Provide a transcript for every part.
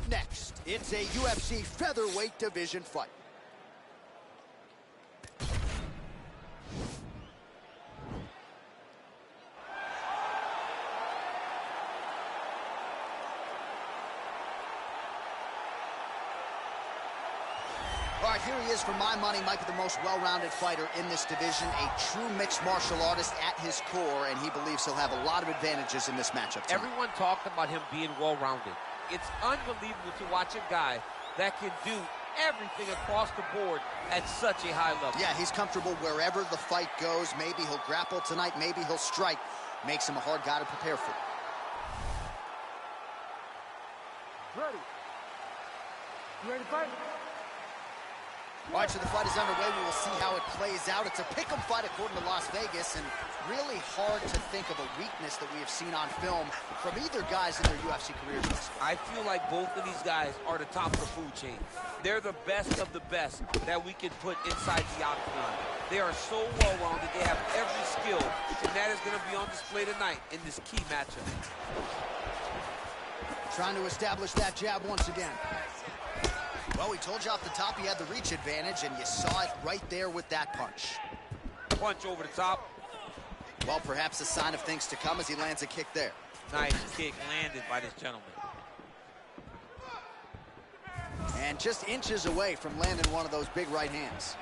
next, it's a UFC featherweight division fight. All right, here he is. For my money, might be the most well-rounded fighter in this division, a true mixed martial artist at his core, and he believes he'll have a lot of advantages in this matchup tonight. Everyone talked about him being well-rounded. It's unbelievable to watch a guy that can do everything across the board at such a high level. Yeah, he's comfortable wherever the fight goes. Maybe he'll grapple tonight, maybe he'll strike. Makes him a hard guy to prepare for. Ready. You ready to fight? All right, so the fight is underway. We will see how it plays out. It's a pick'em fight according to Las Vegas, and really hard to think of a weakness that we have seen on film from either guys in their UFC careers. I feel like both of these guys are the top of the food chain. They're the best of the best that we can put inside the octagon. They are so well-rounded. They have every skill, and that is going to be on display tonight in this key matchup. Trying to establish that jab once again. Well, we told you off the top he had the reach advantage, and you saw it right there with that punch. Punch over the top. Well, perhaps a sign of things to come as he lands a kick there. Nice kick landed by this gentleman. And just inches away from landing one of those big right hands.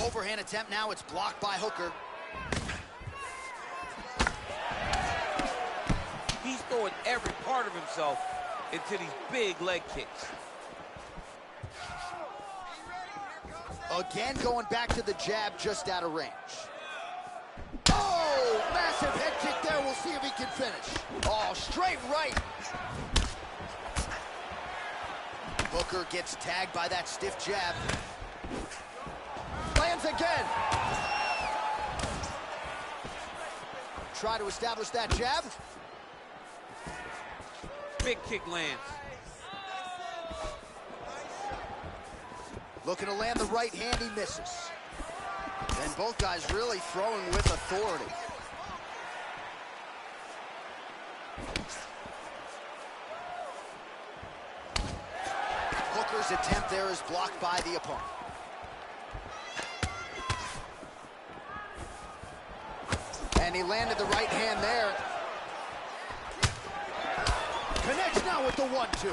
Overhand attempt now, it's blocked by Hooker. He's throwing every part of himself into these big leg kicks. Again, going back to the jab, just out of range. Oh, massive head kick there. We'll see if he can finish. Oh, straight right. Hooker gets tagged by that stiff jab. Lands again. Try to establish that jab. Big kick lands. Looking to land the right hand, he misses. And both guys really throwing with authority. Hooker's attempt there is blocked by the opponent. And he landed the right hand there. Connects now with the 1-2.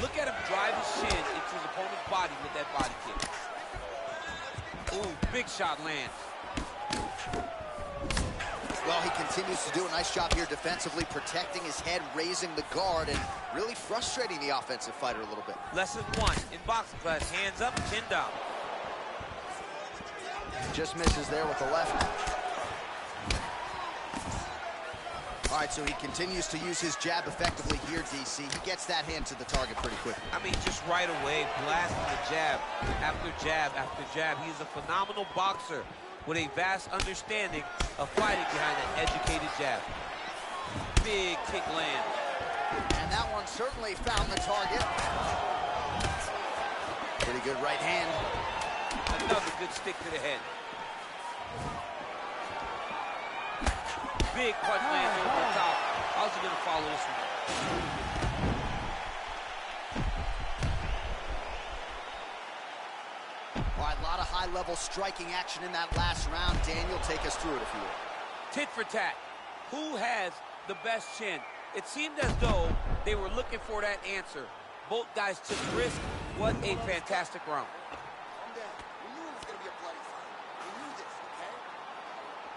Look at him drive his shin into his opponent's body with that body kick. Ooh, big shot lands. Well, he continues to do a nice job here defensively, protecting his head, raising the guard, and really frustrating the offensive fighter a little bit. Lesson 1 in boxing class, hands up, chin down. Just misses there with the left. All right, so he continues to use his jab effectively here, DC. He gets that hand to the target pretty quickly. I mean, just right away, blasting the jab after jab after jab. He's a phenomenal boxer with a vast understanding of fighting behind an educated jab. Big kick land. And that one certainly found the target. Pretty good right hand. Another good stick to the head. Big punch lands over the top. How's he going to follow this one? All right, a lot of high-level striking action in that last round. Daniel, take us through it if you will. Tit for tat. Who has the best chin? It seemed as though they were looking for that answer. Both guys took risk. What a fantastic round.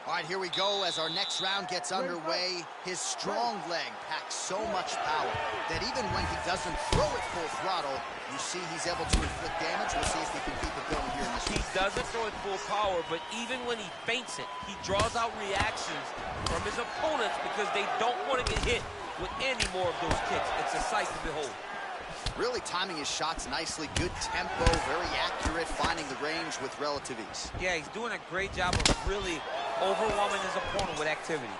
All right, here we go as our next round gets underway. His strong leg packs so much power that even when he doesn't throw it full throttle, you see he's able to inflict damage. We'll see if he can keep it going here in this He round. doesn't throw it full power, but even when he feints it, he draws out reactions from his opponents because they don't want to get hit with any more of those kicks. It's a sight to behold. Really timing his shots nicely. Good tempo, very accurate, finding the range with relative ease. Yeah, he's doing a great job of really overwhelming his opponent with activity.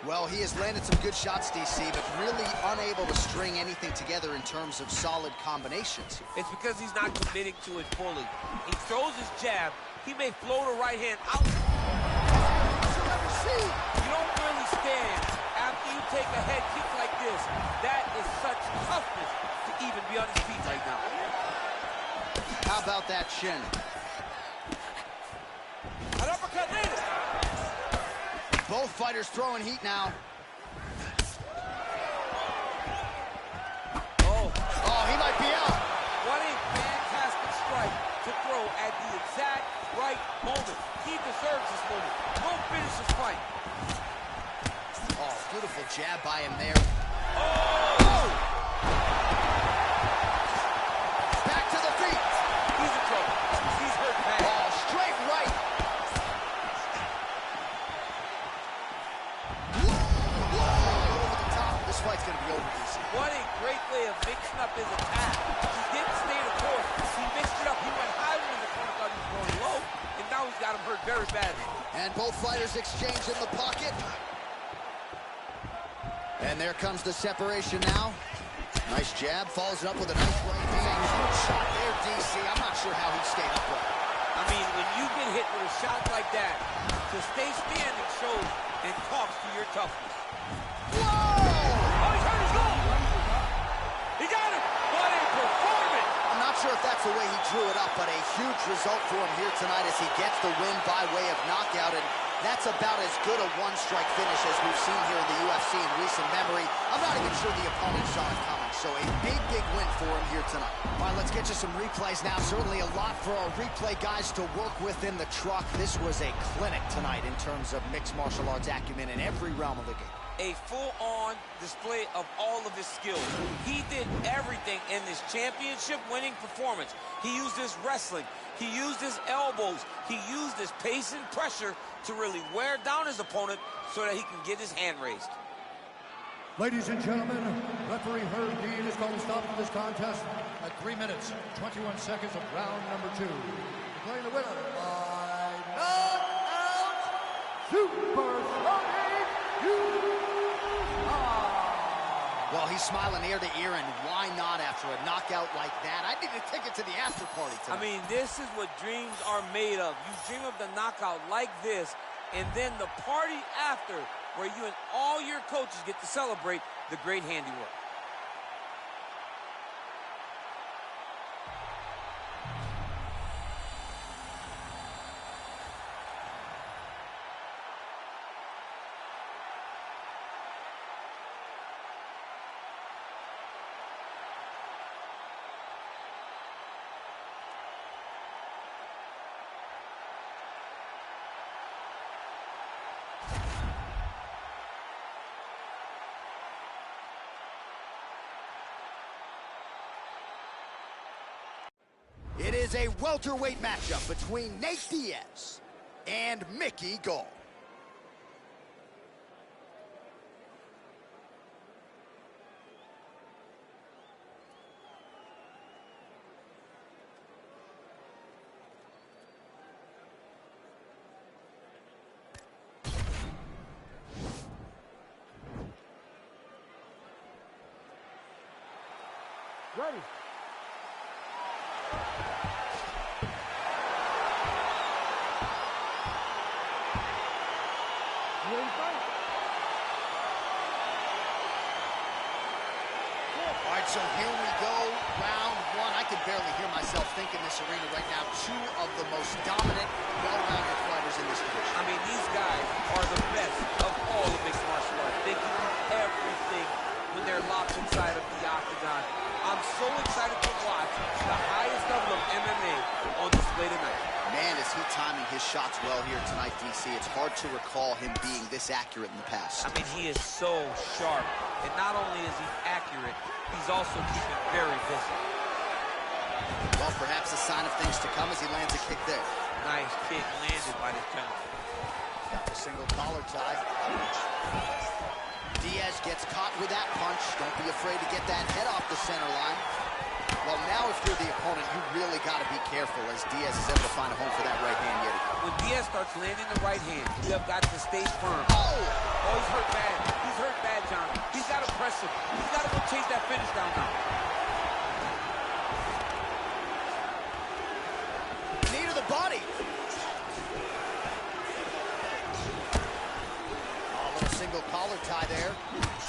Well, he has landed some good shots, DC, but really unable to string anything together in terms of solid combinations. It's because he's not committing to it fully. He throws his jab. He may float a right hand out. You don't really stand after you take a head kick like this. That is such toughness to even be on his feet right now. How about that shin? An uppercut landed. Both fighters throwing heat now. Oh, he might be out. What a fantastic strike to throw at the exact right moment. He deserves this moment. Go finish his fight. Oh, beautiful jab by him there. Oh! Back to the feet. He's in trouble. He's hurt bad. Oh, straight right. Whoa! Over the top. This fight's going to be over, DC. What a great way of mixing up his attack. He didn't stay the course. He mixed it up. He went high when the corner thought he was going low, and now he's got him hurt very badly. And both fighters exchange in the pocket. And there comes the separation now. Nice jab, follows it up with a nice right hand. Good shot there, DC. I'm not sure how he stayed upright. I mean, when you get hit with a shot like that, to stay standing shows and talks to your toughness. Whoa! Oh, he's hurt his goal! He got it! What a performance! I'm not sure if that's the way he drew it up, but a huge result for him here tonight as he gets the win by way of knockout. And that's about as good a one-strike finish as we've seen here in the UFC in recent memory. I'm not even sure the opponent saw it coming, so a big, big win for him here tonight. All right, let's get you some replays now. Certainly a lot for our replay guys to work with in the truck. This was a clinic tonight in terms of mixed martial arts acumen in every realm of the game. A full-on display of all of his skills. He did everything in this championship-winning performance. He used his wrestling. He used his elbows. He used his pace and pressure to really wear down his opponent so that he can get his hand raised. Ladies and gentlemen, referee Herb Dean is going to stop this contest at 3 minutes, 21 seconds of round number 2. Declaring the winner by knockout, Supersonic Well, he's smiling ear to ear, and why not after a knockout like that? I need to take it to the after party tonight. I mean, this is what dreams are made of. You dream of the knockout like this, and then the party after, where you and all your coaches get to celebrate the great handiwork. It is a welterweight matchup between Nate Diaz and Mickey Gall. Ready. You ready to fight? All right, so here we go, round 1. I can barely hear myself think in this arena right now. 2 of the most dominant, well-rounded fighters in this division. I mean, these guys are the best of all the mixed martial arts. They can do everything when they're locked inside of the octagon. I'm so excited to watch the highest level of MMA on display tonight. Man, is he timing his shots well here tonight, DC. It's hard to recall him being this accurate in the past. I mean, he is so sharp. And not only is he accurate, he's also keeping very busy. Well, perhaps a sign of things to come as he lands a kick there. Nice kick landed by this gentleman. Got the single collar tie. Diaz gets caught with that punch. Don't be afraid to get that head off the center line. Well, now if you're the opponent, you really got to be careful as Diaz is able to find a home for that right hand yet again. When Diaz starts landing the right hand, you have got to stay firm. Oh! Oh, he's hurt bad. He's hurt bad, John. He's got to press him. He's got to go chase that finish down now. Knee to the body. Oh, a little single collar tie there.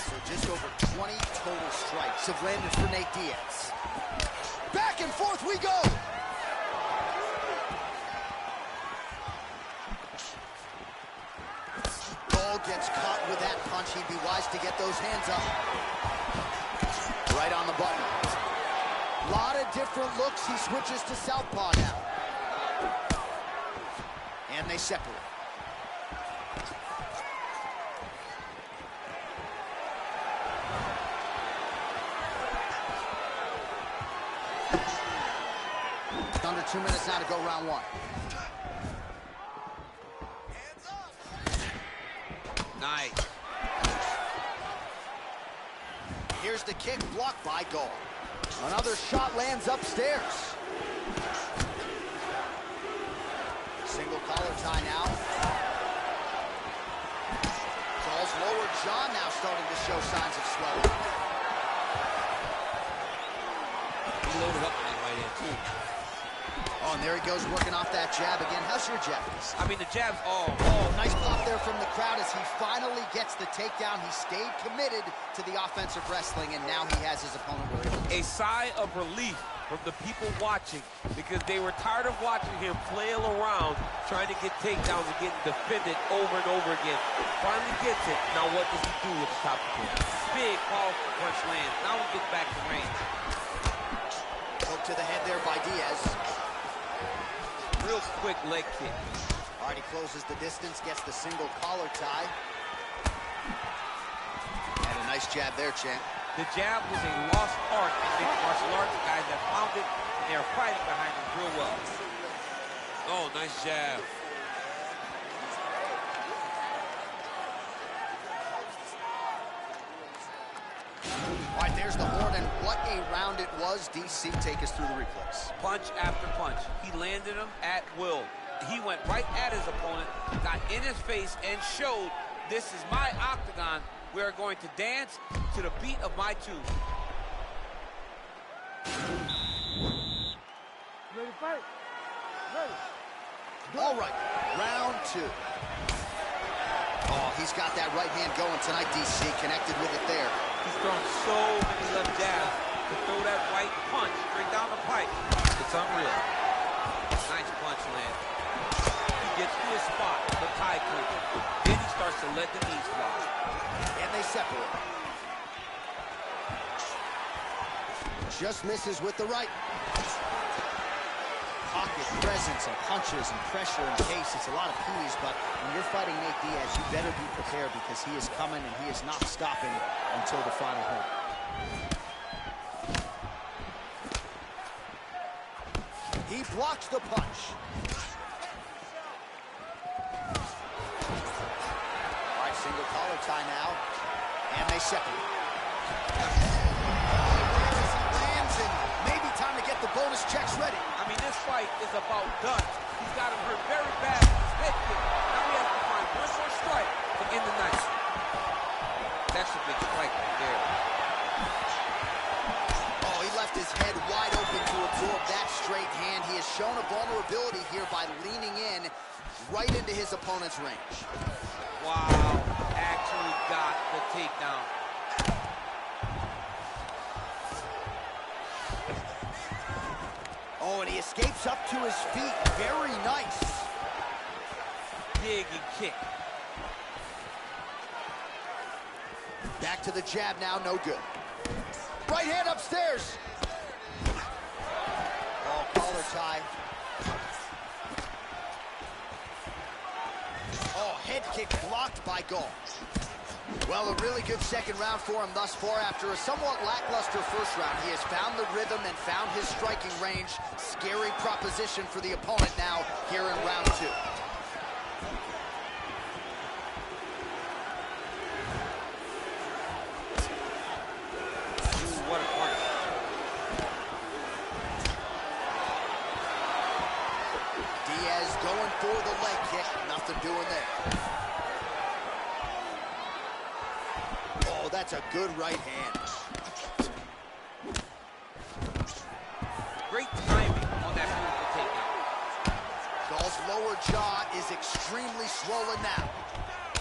So just over 20 total strikes have landed for Nate Diaz. Back and forth we go. Gall gets caught with that punch. He'd be wise to get those hands up. Right on the button. A lot of different looks. He switches to southpaw now. And they separate. Under 2 minutes now to go round one. Hands up. Nice. Here's the kick blocked by Gall. Another shot lands upstairs. Single collar tie now. Gall's lower jaw now starting to show signs of swelling. He loaded up on that right hand, too. Oh, and there he goes working off that jab again. How's your jab? I mean, the jab's all. Oh, nice pop there from the crowd as he finally gets the takedown. He stayed committed to the offensive wrestling, and now he has his opponent where he wants. A sigh of relief from the people watching because they were tired of watching him flail around trying to get takedowns and getting defended over and over again. Finally gets it. Now what does he do with the top of the cage? Big, powerful punch lands. Now we get back to range. Hook to the head there by Diaz. Real quick leg kick. All right, he closes the distance, gets the single collar tie. And a nice jab there, champ. The jab was a lost art in mixed martial arts. The guys that found it, and they're fighting behind it real well. Oh, nice jab. All right, there's the horn, and what a round it was. DC, take us through the replays. Punch after punch. He landed him at will. He went right at his opponent, got in his face, and showed this is my octagon. We are going to dance to the beat of my tune. Ready to fight? Ready. All right, round two. Oh, he's got that right hand going tonight, DC. Connected with it there. He's thrown so many left jabs to throw that right punch straight down the pipe. It's unreal. Nice punch land. He gets to his spot, the tie clinch. Then he starts to let the knees fly. And they separate. Just misses with the right. Pocket presence and punches and pressure and pace. It's a lot of P's, but when you're fighting Nate Diaz, you better be prepared because he is coming and he is not stopping until the final hit. He blocks the punch. All right, single collar tie now, and they separate. Lands, and maybe time to get the bonus checks ready. I mean, this fight is about done. He's got him hurt very bad with his head kick. Now he has to find one more strike to end the night. That's a big strike right there. Oh, he left his head wide open to absorb that straight hand. He has shown a vulnerability here by leaning in right into his opponent's range. Wow, actually got the takedown. Oh, and he escapes up to his feet. Very nice. Big kick. Back to the jab now, no good. Right hand upstairs. Oh, collar tie. Oh, head kick blocked by Gall. Well, a really good second round for him thus far. After a somewhat lackluster first round, he has found the rhythm and found his striking range. Scary proposition for the opponent now here in round two. Ooh, what a punch. doing there? Oh, that's a good right hand. Great timing on that beautiful takedown. Gall's lower jaw is extremely swollen now.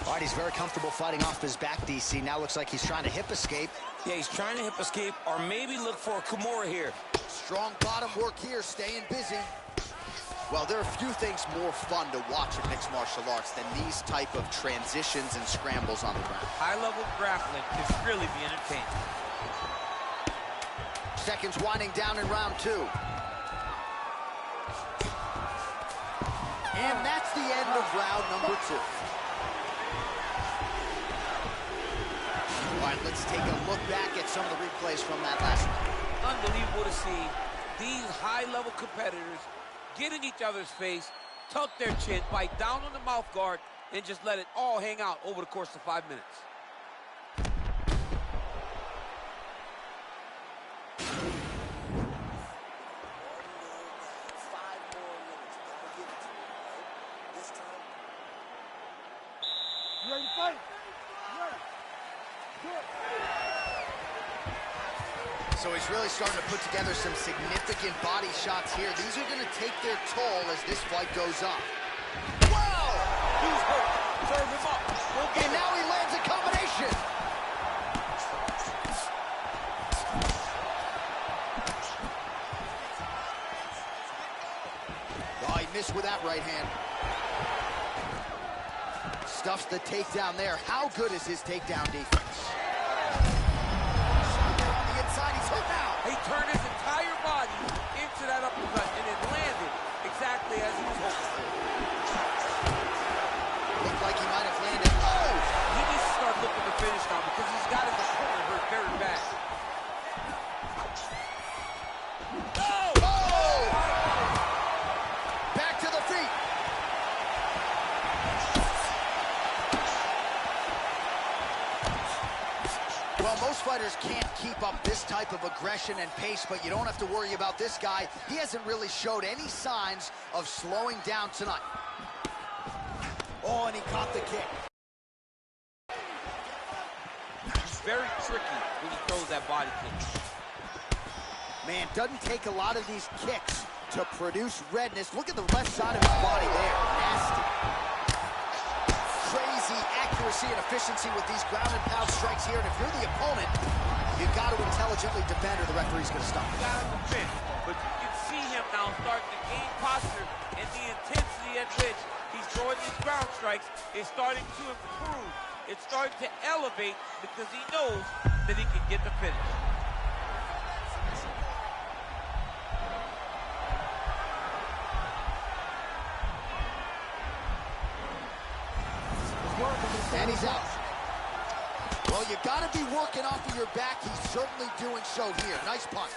All right, he's very comfortable fighting off his back, DC. Now looks like he's trying to hip escape. Yeah, he's trying to hip escape or maybe look for a Kimura here. Strong bottom work here, staying busy. Well, there are few things more fun to watch in mixed martial arts than these type of transitions and scrambles on the ground. High-level grappling can really be entertaining. Seconds winding down in round 2. And that's the end of round number 2. All right, let's take a look back at some of the replays from that last one. Unbelievable to see these high-level competitors get in each other's face, tuck their chin, bite down on the mouth guard, and just let it all hang out over the course of 5 minutes. You ready to fight? You ready? Good. So he's really starting to put together some significant body shots here. These are going to take their toll as this fight goes on. Whoa! Who's hurt? Serve him up. And now he lands a combination. Oh, he missed with that right hand. Stuffs the takedown there. How good is his takedown defense? He turned his entire body into that uppercut, and it landed exactly as he was hoping for. Looked like he might have landed. Oh! He needs to start looking to finish now because he's got his opponent hurt very bad. Oh! Oh! Back to the feet. Well, most fighters can't keep up this type of aggression and pace, but you don't have to worry about this guy. He hasn't really showed any signs of slowing down tonight. Oh, and he caught the kick. He's very tricky when he throws that body kick. Man, doesn't take a lot of these kicks to produce redness. Look at the left side of his body there. Nasty. Crazy accuracy and efficiency with these ground and pound strikes here. And if you're the opponent, you've got to intelligently defend or the referee's going to stop. You got to defend, but you can see him now starting to gain posture, and the intensity at which he's throwing these ground strikes is starting to improve. It's starting to elevate because he knows that he can get the finish. And he's out. Well, you got to be working off of your back. He's certainly doing so here. Nice punch.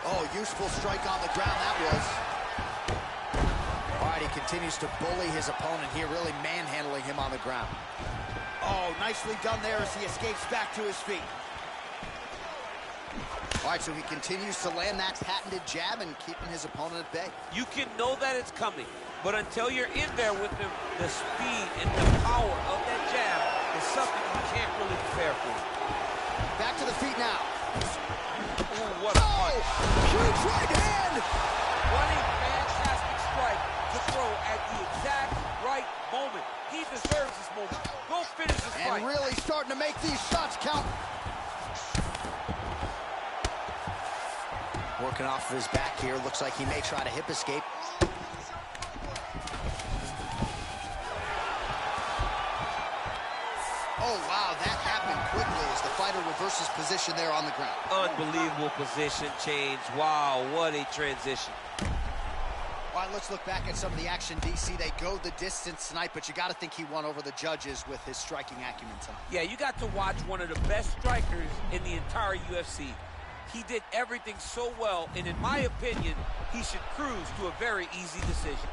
Oh, useful strike on the ground that was. All right, he continues to bully his opponent here, really manhandling him on the ground. Oh, nicely done there as he escapes back to his feet. All right, so he continues to land that patented jab and keeping his opponent at bay. You can know that it's coming, but until you're in there with him, the speed and the power of that jab is something you can't really prepare for. Back to the feet now. Ooh, what a punch. Huge right hand. What a fantastic strike to throw at the exact right moment. He deserves this moment. Go finish this fight. And really starting to make these shots count. Working off of his back here. Looks like he may try to hip escape. Oh, wow, that happened quickly as the fighter reverses position there on the ground. Unbelievable position change. Wow, what a transition. All right, let's look back at some of the action, DC. They go the distance tonight, but you got to think he won over the judges with his striking acumen tonight. Yeah, you got to watch one of the best strikers in the entire UFC. He did everything so well, and in my opinion, he should cruise to a very easy decision.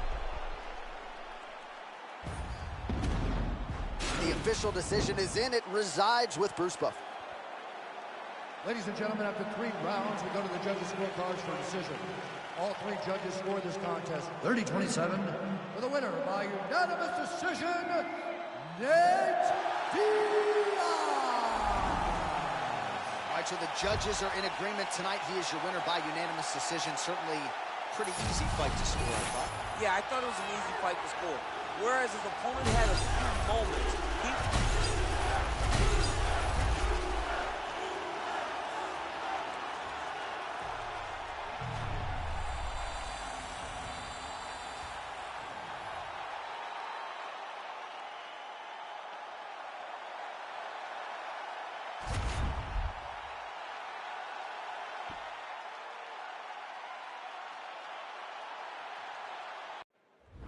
The official decision is in. It resides with Bruce Buffer. Ladies and gentlemen, after 3 rounds, we go to the judges' scorecards for decision. All 3 judges scored this contest 30-27 for the winner by unanimous decision, Nate Diaz. All right, so the judges are in agreement tonight. He is your winner by unanimous decision. Certainly pretty easy fight to score, I thought. Yeah, I thought it was an easy fight to score. Whereas his opponent had a few moments.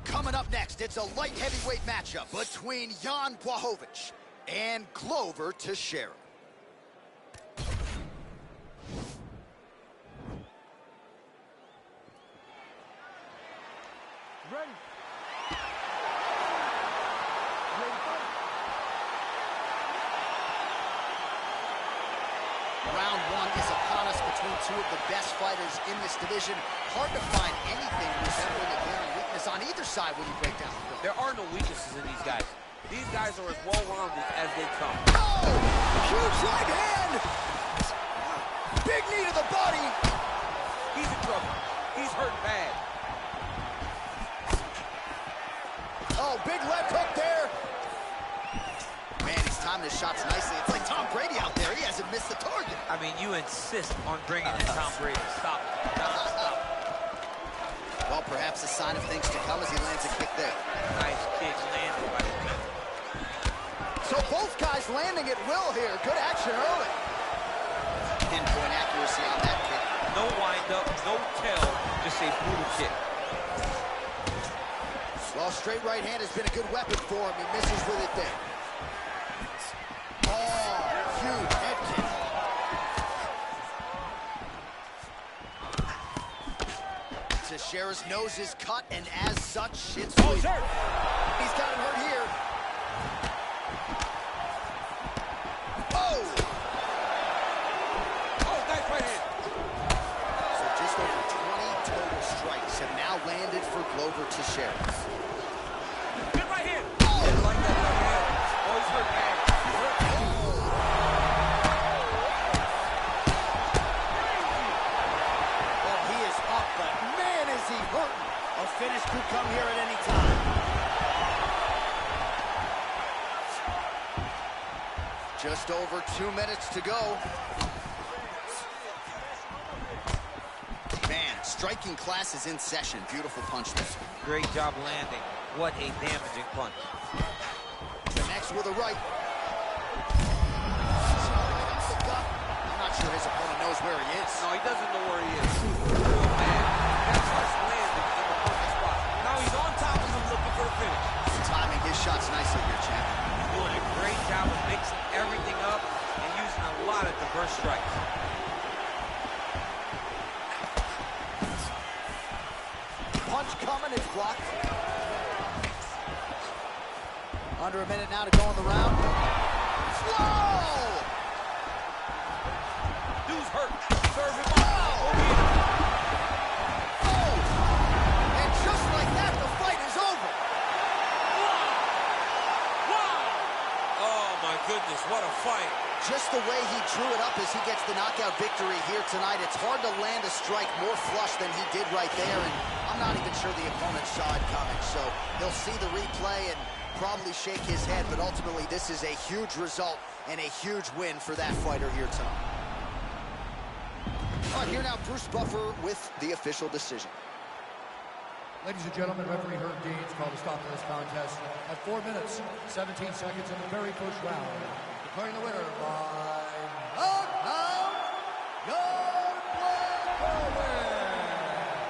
Coming up next, it's a light heavyweight matchup between Jan Blachowicz and Glover Teixeira. Ready. Round one is upon us between two of the best fighters in this division. Hard to find anything resembling a glaring weakness on either side when you break down the film. There are no weaknesses in these guys. These guys are as well-rounded as they come. Oh! Huge right hand! Big knee to the body! He's in trouble. He's hurt bad. Oh, big left hook there! Man, he's timing his shots nicely. It's like Tom Brady out there. He hasn't missed the target. I mean, you insist on bringing in Tom Brady. Stop. Stop. Well, perhaps a sign of things to come as he lands a kick there. Nice kick landed by the man. So both guys landing at will here. Good action early. Pinpoint accuracy on that kick. No wind-up, no tell, just a brutal kick. Well, straight right hand has been a good weapon for him. He misses with it there. Oh, huge head kick. Teixeira's nose is cut, and as such, it's bleeding. He's got him hurt here. Oh! Oh, nice right hand. So just over 20 total strikes have now landed for Glover Teixeira. Good right hand. Didn't like that right hand. Oh, he's hurt bad. He's hurt. Well, he is up, but man, is he hurting. A finish could come here at any time. Just over 2 minutes to go. Man, striking class is in session. Beautiful punch there. Great job landing. What a damaging punch. The next with a right. I'm not sure his opponent knows where he is. No, he doesn't know where he is. Oh, man. That punch landed in the perfect spot. Now he's on top of him looking for a finish. Timing his shots nicely here, champ. He's doing a great job of mixing everything up and using a lot of diverse strikes. Punch coming, it's blocked. Under a minute now to go in the round. Whoa! Dude's hurt. Serve him up. Oh! And just like that, the fight is over. Oh, my goodness, what a fight. Just the way he drew it up as he gets the knockout victory here tonight. It's hard to land a strike more flush than he did right there, and I'm not even sure the opponent saw it coming. So he'll see the replay and probably shake his head, but ultimately this is a huge result and a huge win for that fighter here tonight. All right, here now, Bruce Buffer with the official decision. Ladies and gentlemen, referee Herb Dean's called a stop to this contest at 4 minutes, 17 seconds in the very first round. Declaring the winner by knockout, Jan Blachowicz.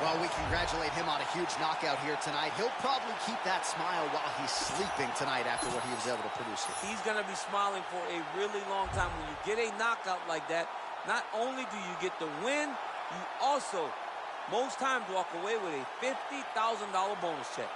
Well, we congratulate him on a huge knockout here tonight. He'll probably keep that smile while he's sleeping tonight after what he was able to produce here. He's going to be smiling for a really long time. When you get a knockout like that, not only do you get the win, you also, most times, walk away with a $50,000 bonus check.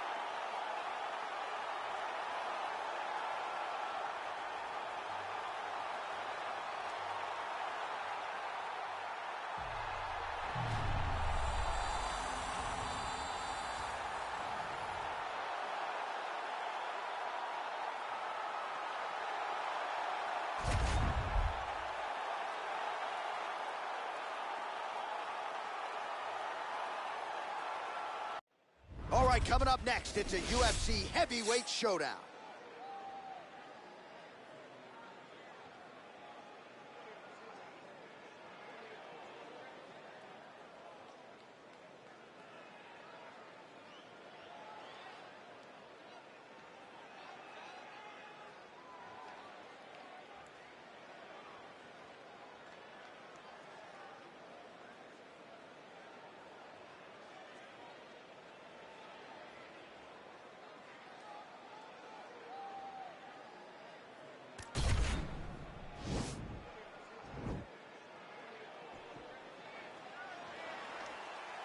right, coming up next, it's a UFC heavyweight showdown.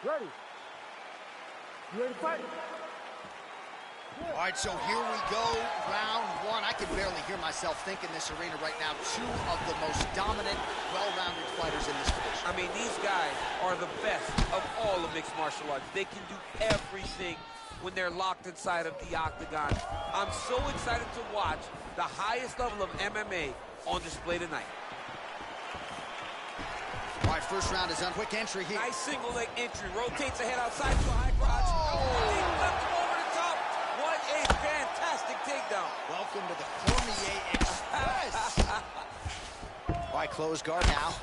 Ready? You ready to fight? All right, so here we go, round one. I can barely hear myself think in this arena right now. Two of the most dominant, well-rounded fighters in this division. I mean, these guys are the best of all of mixed martial arts. They can do everything when they're locked inside of the octagon. I'm so excited to watch the highest level of MMA on display tonight. All right, first round is on. Quick entry here. Nice single leg entry. Rotates ahead outside to a high crotch. Oh! He flipped him over the top. What a fantastic takedown. Welcome to the Cormier Express. All right, close guard now.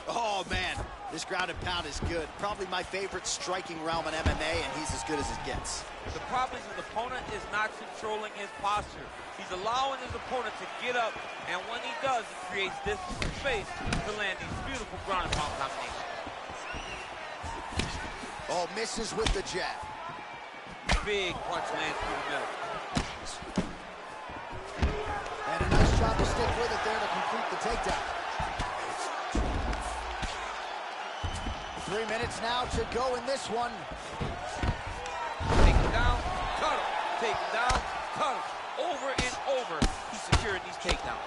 Oh, man. This ground and pound is good. Probably my favorite striking realm in MMA, and he's as good as it gets. The problem is his opponent is not controlling his posture. He's allowing his opponent to get up, and when he does, it creates distance and space to land these beautiful ground and pound combinations. Oh, misses with the jab. Big punch lands through the middle. And a nice job to stick with it there to complete the takedown. 3 minutes now to go in this one. Take him down, cut him. Take him down, cut him. Over and over, he's securing these takedowns.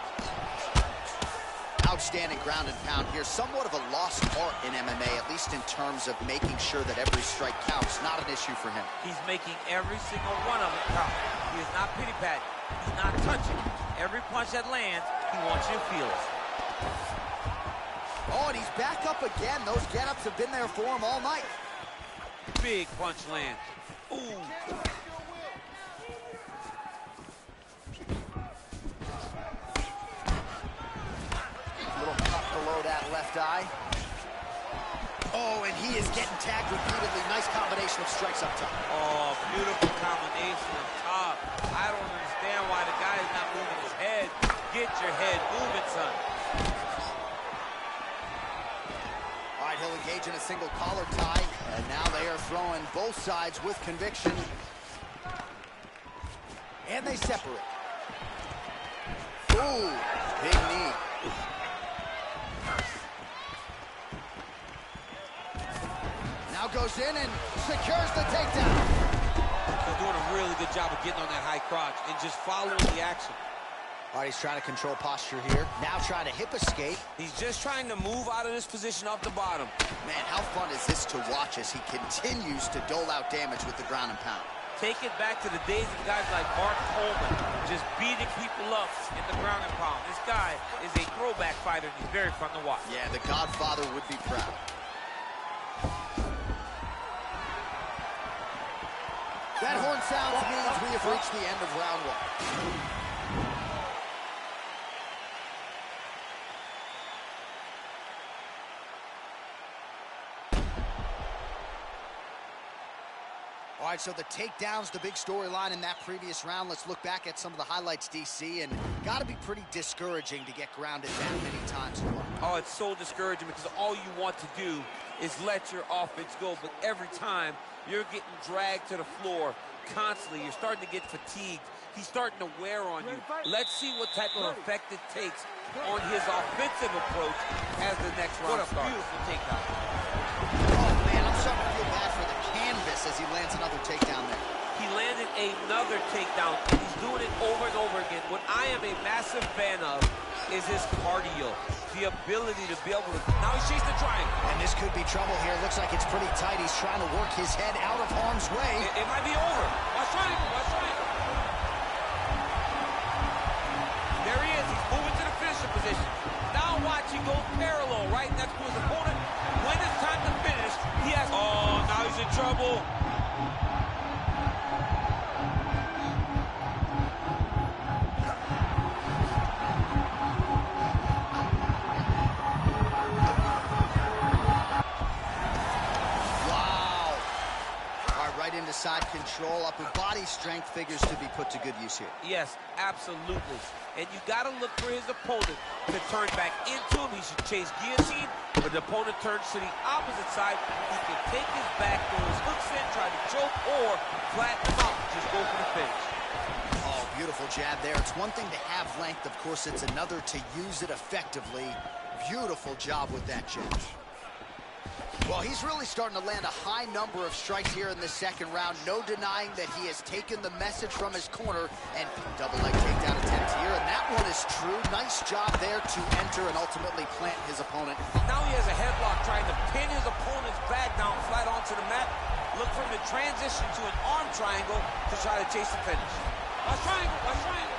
Outstanding ground and pound here. Somewhat of a lost art in MMA, at least in terms of making sure that every strike counts. Not an issue for him. He's making every single one of them count. He is not pity-patting. He's not touching. Every punch that lands, he wants you to feel it. Oh, and he's back up again. Those get-ups have been there for him all night. Big punch lands. Ooh. Little cut below that left eye. Oh, and he is getting tagged repeatedly. Nice combination of strikes up top. Oh, beautiful combination up top. I don't understand why the guy is not moving his head. Get your head moving, son. All right, he'll engage in a single collar tie. And now they are throwing both sides with conviction. And they separate. Ooh, big knee. Now goes in and secures the takedown. He's doing a really good job of getting on that high crotch and just following the action. All right, he's trying to control posture here. Now trying to hip escape. He's just trying to move out of this position off the bottom. Man, how fun is this to watch as he continues to dole out damage with the ground and pound. Take it back to the days of guys like Mark Coleman, just beating people up in the ground and pound. This guy is a throwback fighter, and he's very fun to watch. Yeah, the Godfather would be proud. That horn sounds means we have reached the end of round one. All right, so the takedown's the big storyline in that previous round. Let's look back at some of the highlights, DC, and got to be pretty discouraging to get grounded that many times in one. Oh, it's so discouraging because all you want to do is let your offense go, but every time you're getting dragged to the floor constantly, you're starting to get fatigued. He's starting to wear on you. Let's see what type of effect it takes on his offensive approach as the next round starts. What a beautiful takedown. Oh, man, I'm starting to feel bad for the canvas as he lands another takedown there. He landed another takedown, and he's doing it over and over again. What I am a massive fan of is his cardio, the ability to be able to... Now he's chasing the triangle. And this could be trouble here. Looks like it's pretty tight. He's trying to work his head out of harm's way. It might be over. Watch triangle, watch triangle. There he is. He's moving to the finisher position. Now watch, he goes parallel right next to his opponent. When it's time to finish, he has... Oh, now he's in trouble. control, upper body strength figures to be put to good use here. Yes, absolutely. And you got to look for his opponent to turn back into him. He should chase guillotine. But the opponent turns to the opposite side, he can take his back, throw his hooks in, try to choke, or flatten him out. Just go for the finish. Oh, beautiful jab there. It's one thing to have length. Of course, it's another to use it effectively. Beautiful job with that jab. Well, he's really starting to land a high number of strikes here in the second round. No denying that he has taken the message from his corner and double leg takedown attempt here. And that one is true. Nice job there to enter and ultimately plant his opponent. Now he has a headlock trying to pin his opponent's back down flat onto the mat. Look for him to transition to an arm triangle to try to chase the finish. Watch triangle, watch triangle.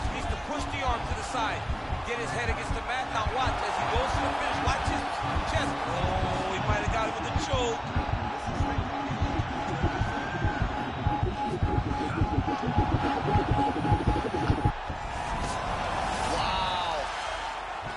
He needs to push the arm to the side. Get his head against the mat. Now watch as he goes to the finish. Watch his chest. Oh, he might have got it with a choke. Wow.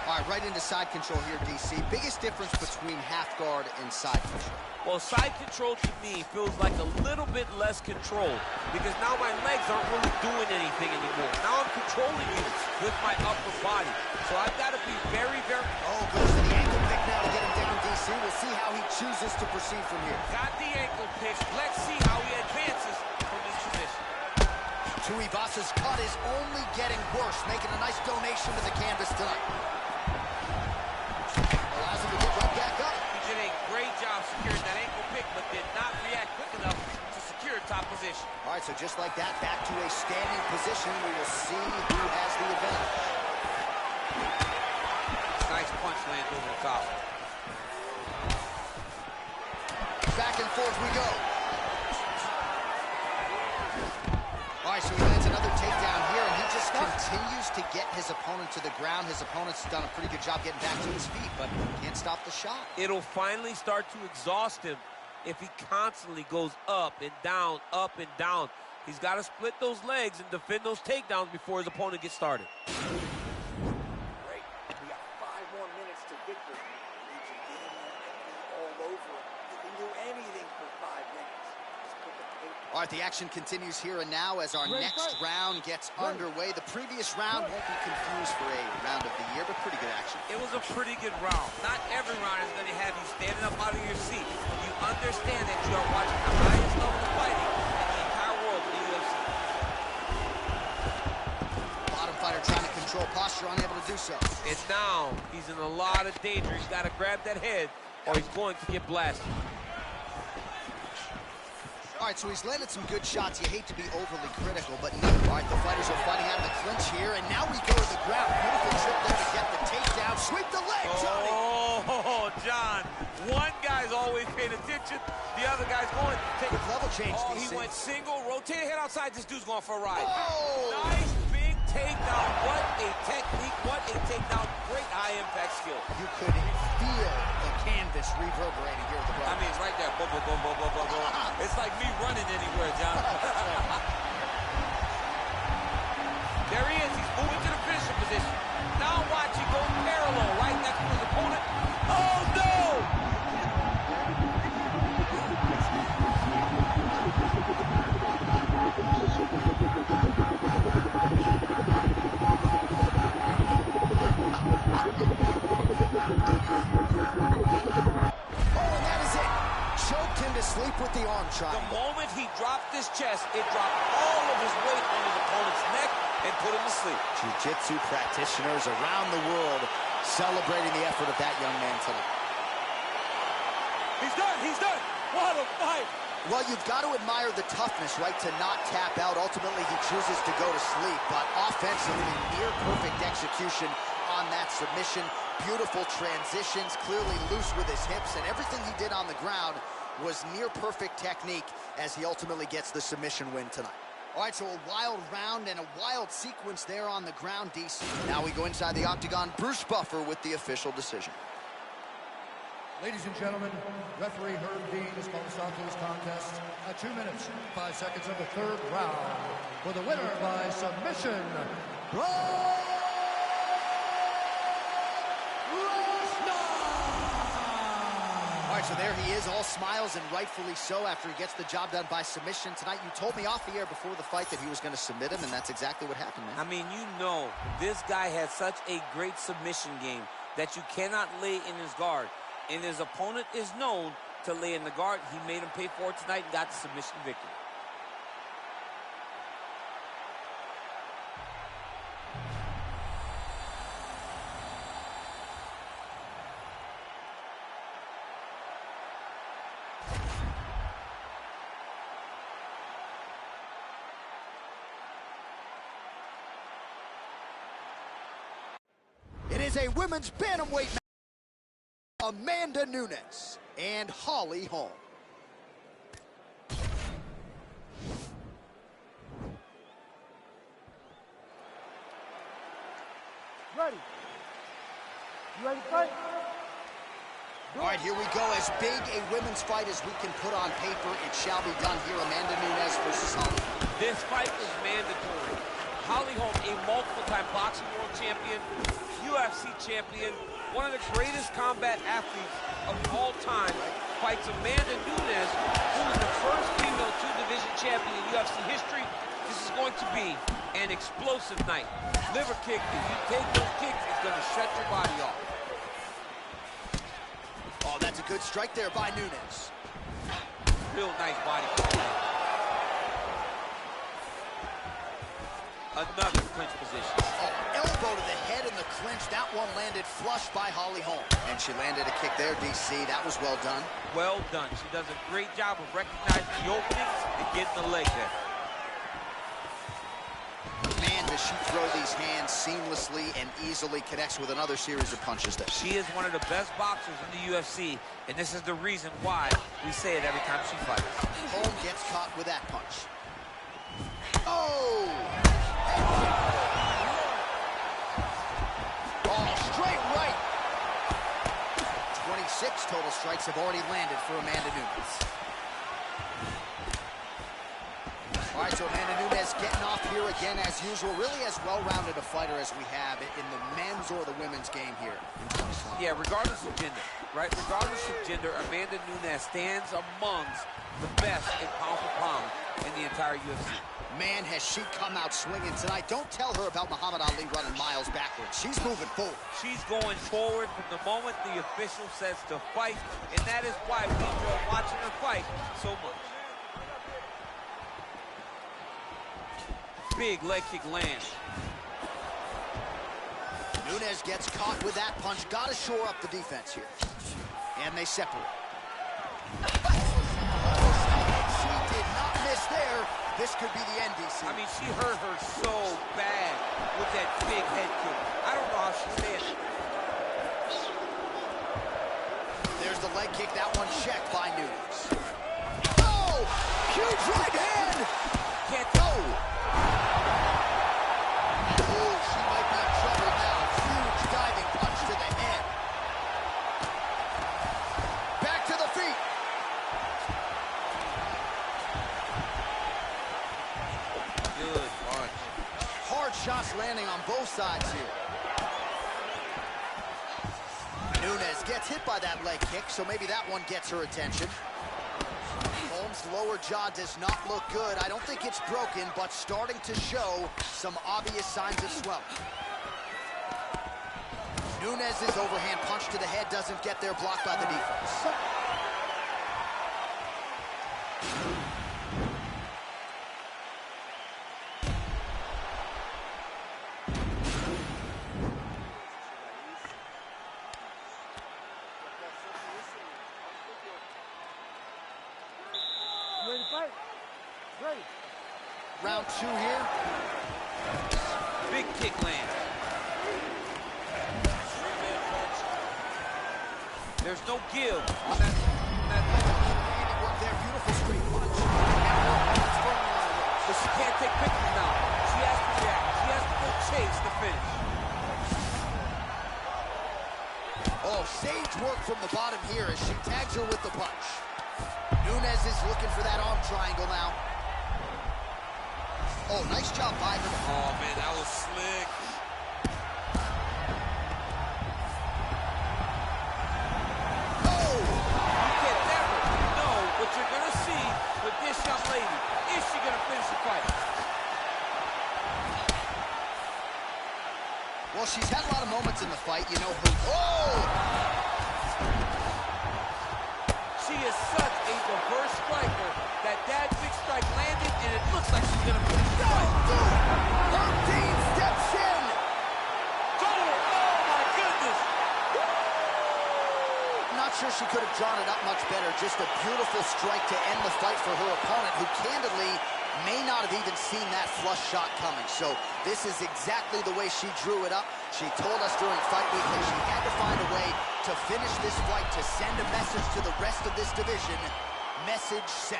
All right, right into side control here, DC. Biggest difference between half guard and side control? Well, side control to me feels like a little bit less control because now my legs aren't really doing anything anymore. Now I'm controlling you with my upper body. So I've got to be very, very... Oh, goes to the ankle pick now to get him down, DC. We'll see how he chooses to proceed from here. Got the ankle pick. Let's see how he advances from this position. Tuivasa's cut is only getting worse, making a nice donation to the canvas tonight. Allows him to get right back up. He did a great job securing that ankle pick, but did not react quick enough to secure top position. All right, so just like that, back to a standing position. We will see who has the advantage. Nice punch lands over the top. Back and forth we go. All right, so he lands another takedown here, and he just continues to get his opponent to the ground. His opponent's done a pretty good job getting back to his feet, but can't stop the shot. It'll finally start to exhaust him if he constantly goes up and down, up and down. He's got to split those legs and defend those takedowns before his opponent gets started. Great. We got 5 more minutes to victory. All over. You can do anything for 5 minutes. Just put the paper. All right, the action continues here and now as our next round gets underway. The previous round won't be confused for a round of the year, but pretty good action. It was a pretty good round. Not every round is going to have you standing up out of your seat. You understand that you are watching the highest level of fighting in the entire world in the UFC. Bottom fighter trying to control posture, unable to do so. And now he's in a lot of danger. He's got to grab that head or he's going to get blasted. All right, so he's landed some good shots. You hate to be overly critical, but no. All right, the fighters are fighting out of the clinch here, and now we go to the ground. Beautiful trip there to get the takedown. Sweep the leg, Johnny! Oh, John. One guy's always paying attention. The other guy's going to take Good level change, Oh, DC. he went single, rotated head outside. This dude's going for a ride. Oh! Nice big takedown. What a technique. What a takedown. Great high-impact skill. You could feel the canvas reverberating here at the I bottom. mean, it's right there. Boom, boom, boom, boom, boom, boom, boom. It's like me running anywhere, John. There he is. He's moving to the finishing position. Now watch, he goes parallel right next to his opponent. Oh, no! Sleep with the arm triangle. The moment he dropped his chest, it dropped all of his weight on his opponent's neck and put him to sleep. Jiu-jitsu practitioners around the world celebrating the effort of that young man tonight. He's done. He's done. What a fight. Well, you've got to admire the toughness, right, to not tap out. Ultimately, he chooses to go to sleep, but offensively, near perfect execution on that submission. Beautiful transitions, clearly loose with his hips, and everything he did on the ground was near perfect technique as he ultimately gets the submission win tonight. All right, so a wild round and a wild sequence there on the ground, DC. Now we go inside the octagon. Bruce Buffer with the official decision. Ladies and gentlemen, referee Herb Dean has called a stop to this contest at 2 minutes, 5 seconds of the third round. For the winner by submission, So there he is, all smiles, and rightfully so, after he gets the job done by submission tonight. You told me off the air before the fight that he was going to submit him, and that's exactly what happened, man. I mean, you know, this guy has such a great submission game that you cannot lay in his guard. And his opponent is known to lay in the guard. He made him pay for it tonight and got the submission victory. It is a women's bantamweight match. Amanda Nunes and Holly Holm. Ready. You ready to fight? All right, here we go. As big a women's fight as we can put on paper, it shall be done here. Amanda Nunes versus Holly. This fight is mandatory. Holly Holm, a multiple-time boxing world champion, UFC champion, one of the greatest combat athletes of all time, fights Amanda Nunes, who is the first female two-division champion in UFC history. This is going to be an explosive night. Liver kick, if you take those kicks, it's going to shut your body off. Oh, that's a good strike there by Nunes. Real nice body control. Another clinch position. Oh, elbow to the head in the clinch. That one landed flush by Holly Holm. And she landed a kick there, DC. That was well done. Well done. She does a great job of recognizing the openings and getting the leg there. Man, does she throw these hands seamlessly and easily, connects with another series of punches there. She is one of the best boxers in the UFC, and this is the reason why we say it every time she fights. Holm gets caught with that punch. Oh! Oh, straight right. 26 total strikes have already landed for Amanda Nunes. All right, so Amanda Nunes getting off here again as usual. Really as well-rounded a fighter as we have in the men's or the women's game here in 2020. Yeah, regardless of gender, right? Regardless of gender, Amanda Nunes stands amongst the best in pound for pound in the entire UFC. Man, has she come out swinging tonight. Don't tell her about Muhammad Ali running miles backwards. She's moving forward. She's going forward from the moment the official says to fight, and that is why we enjoy watching her fight so much. Big leg kick lands. Nunes gets caught with that punch. Got to shore up the defense here. And they separate. She did not miss there. This could be the end, DC. I mean, she hurt her so bad with that big head kick. I don't know how she stayed. There's the leg kick. That one checked by Nunes. Oh! Huge right hand! Can't go. Oh, she might be in trouble now. Huge diving punch to the head. Back to the feet. Good punch. Hard shots landing on both sides here. Nunes gets hit by that leg kick, so maybe that one gets her attention. Holmes' lower jaw does not look good. I don't think it's broken, but starting to show some obvious signs of swelling. Nunes' overhand punch to the head doesn't get there, blocked by the defense. You ready to fight? Ready. Round two here. Big kick lands. There's no give on that Work there, beautiful straight punch. but she can't take pictures now. She has to react. She has to go chase the finish. Oh, sage work from the bottom here as she tags her with the punch. Nunes is looking for that arm triangle now. Oh, nice job by her. Oh, man, that was slick. Oh! You she's had a lot of moments in the fight, you know. Oh! She is such a diverse striker that big strike landed, and it looks like she's gonna finish the fight. Herb Dean steps in. Oh my goodness! Not sure she could have drawn it up much better. Just a beautiful strike to end the fight for her opponent, who candidly may not have even seen that flush shot coming. So this is exactly the way she drew it up. She told us during fight week that she had to find a way to finish this fight, to send a message to the rest of this division. Message sent.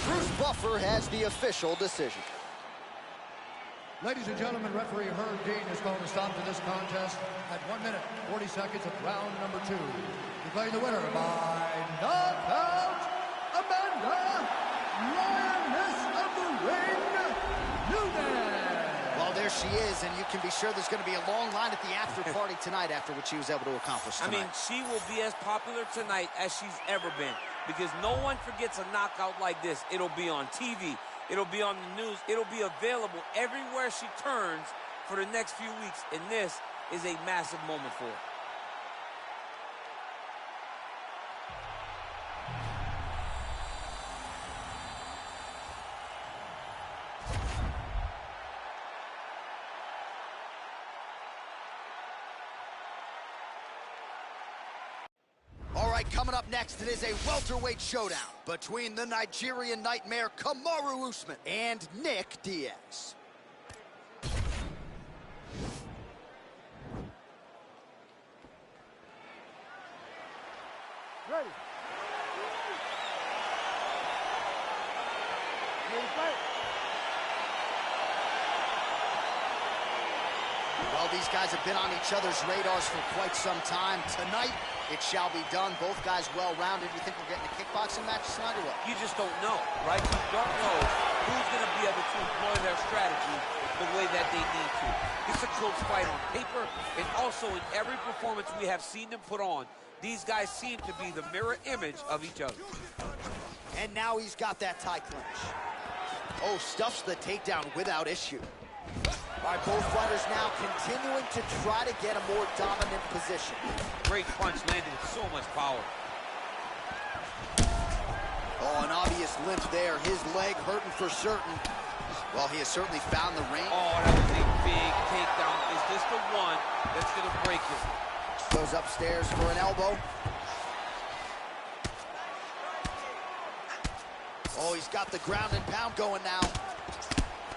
Bruce Buffer has the official decision. Ladies and gentlemen, referee Herb Dean is going to stop to this contest at 1 minute, 40 seconds of round number 2. Declaring the winner by knockout, Amanda, Lioness of the Ring, Nunes. Well, there she is, and you can be sure there's going to be a long line at the after party tonight after what she was able to accomplish tonight. I mean, she will be as popular tonight as she's ever been, because no one forgets a knockout like this. It'll be on TV. It'll be on the news. It'll be available everywhere she turns for the next few weeks, and this is a massive moment for her. Coming up next, it is a welterweight showdown between the Nigerian Nightmare Kamaru Usman and Nick Diaz. Ready. Ready to fight. Well, these guys have been on each other's radars for quite some time. Tonight, it shall be done. Both guys well-rounded. You think we're getting a kickboxing match tonight or what? You just don't know, right? You don't know who's going to be able to employ their strategy the way that they need to. It's a close fight on paper, and also in every performance we have seen them put on, these guys seem to be the mirror image of each other. And now he's got that tie clinch. Oh, stuffs the takedown without issue. All right, both fighters now continuing to try to get a more dominant position. Great punch landed with so much power. Oh, an obvious limp there. His leg hurting for certain. Well, he has certainly found the range. Oh, that was a big takedown. Is this the one that's going to break him? Goes upstairs for an elbow. Oh, he's got the ground and pound going now.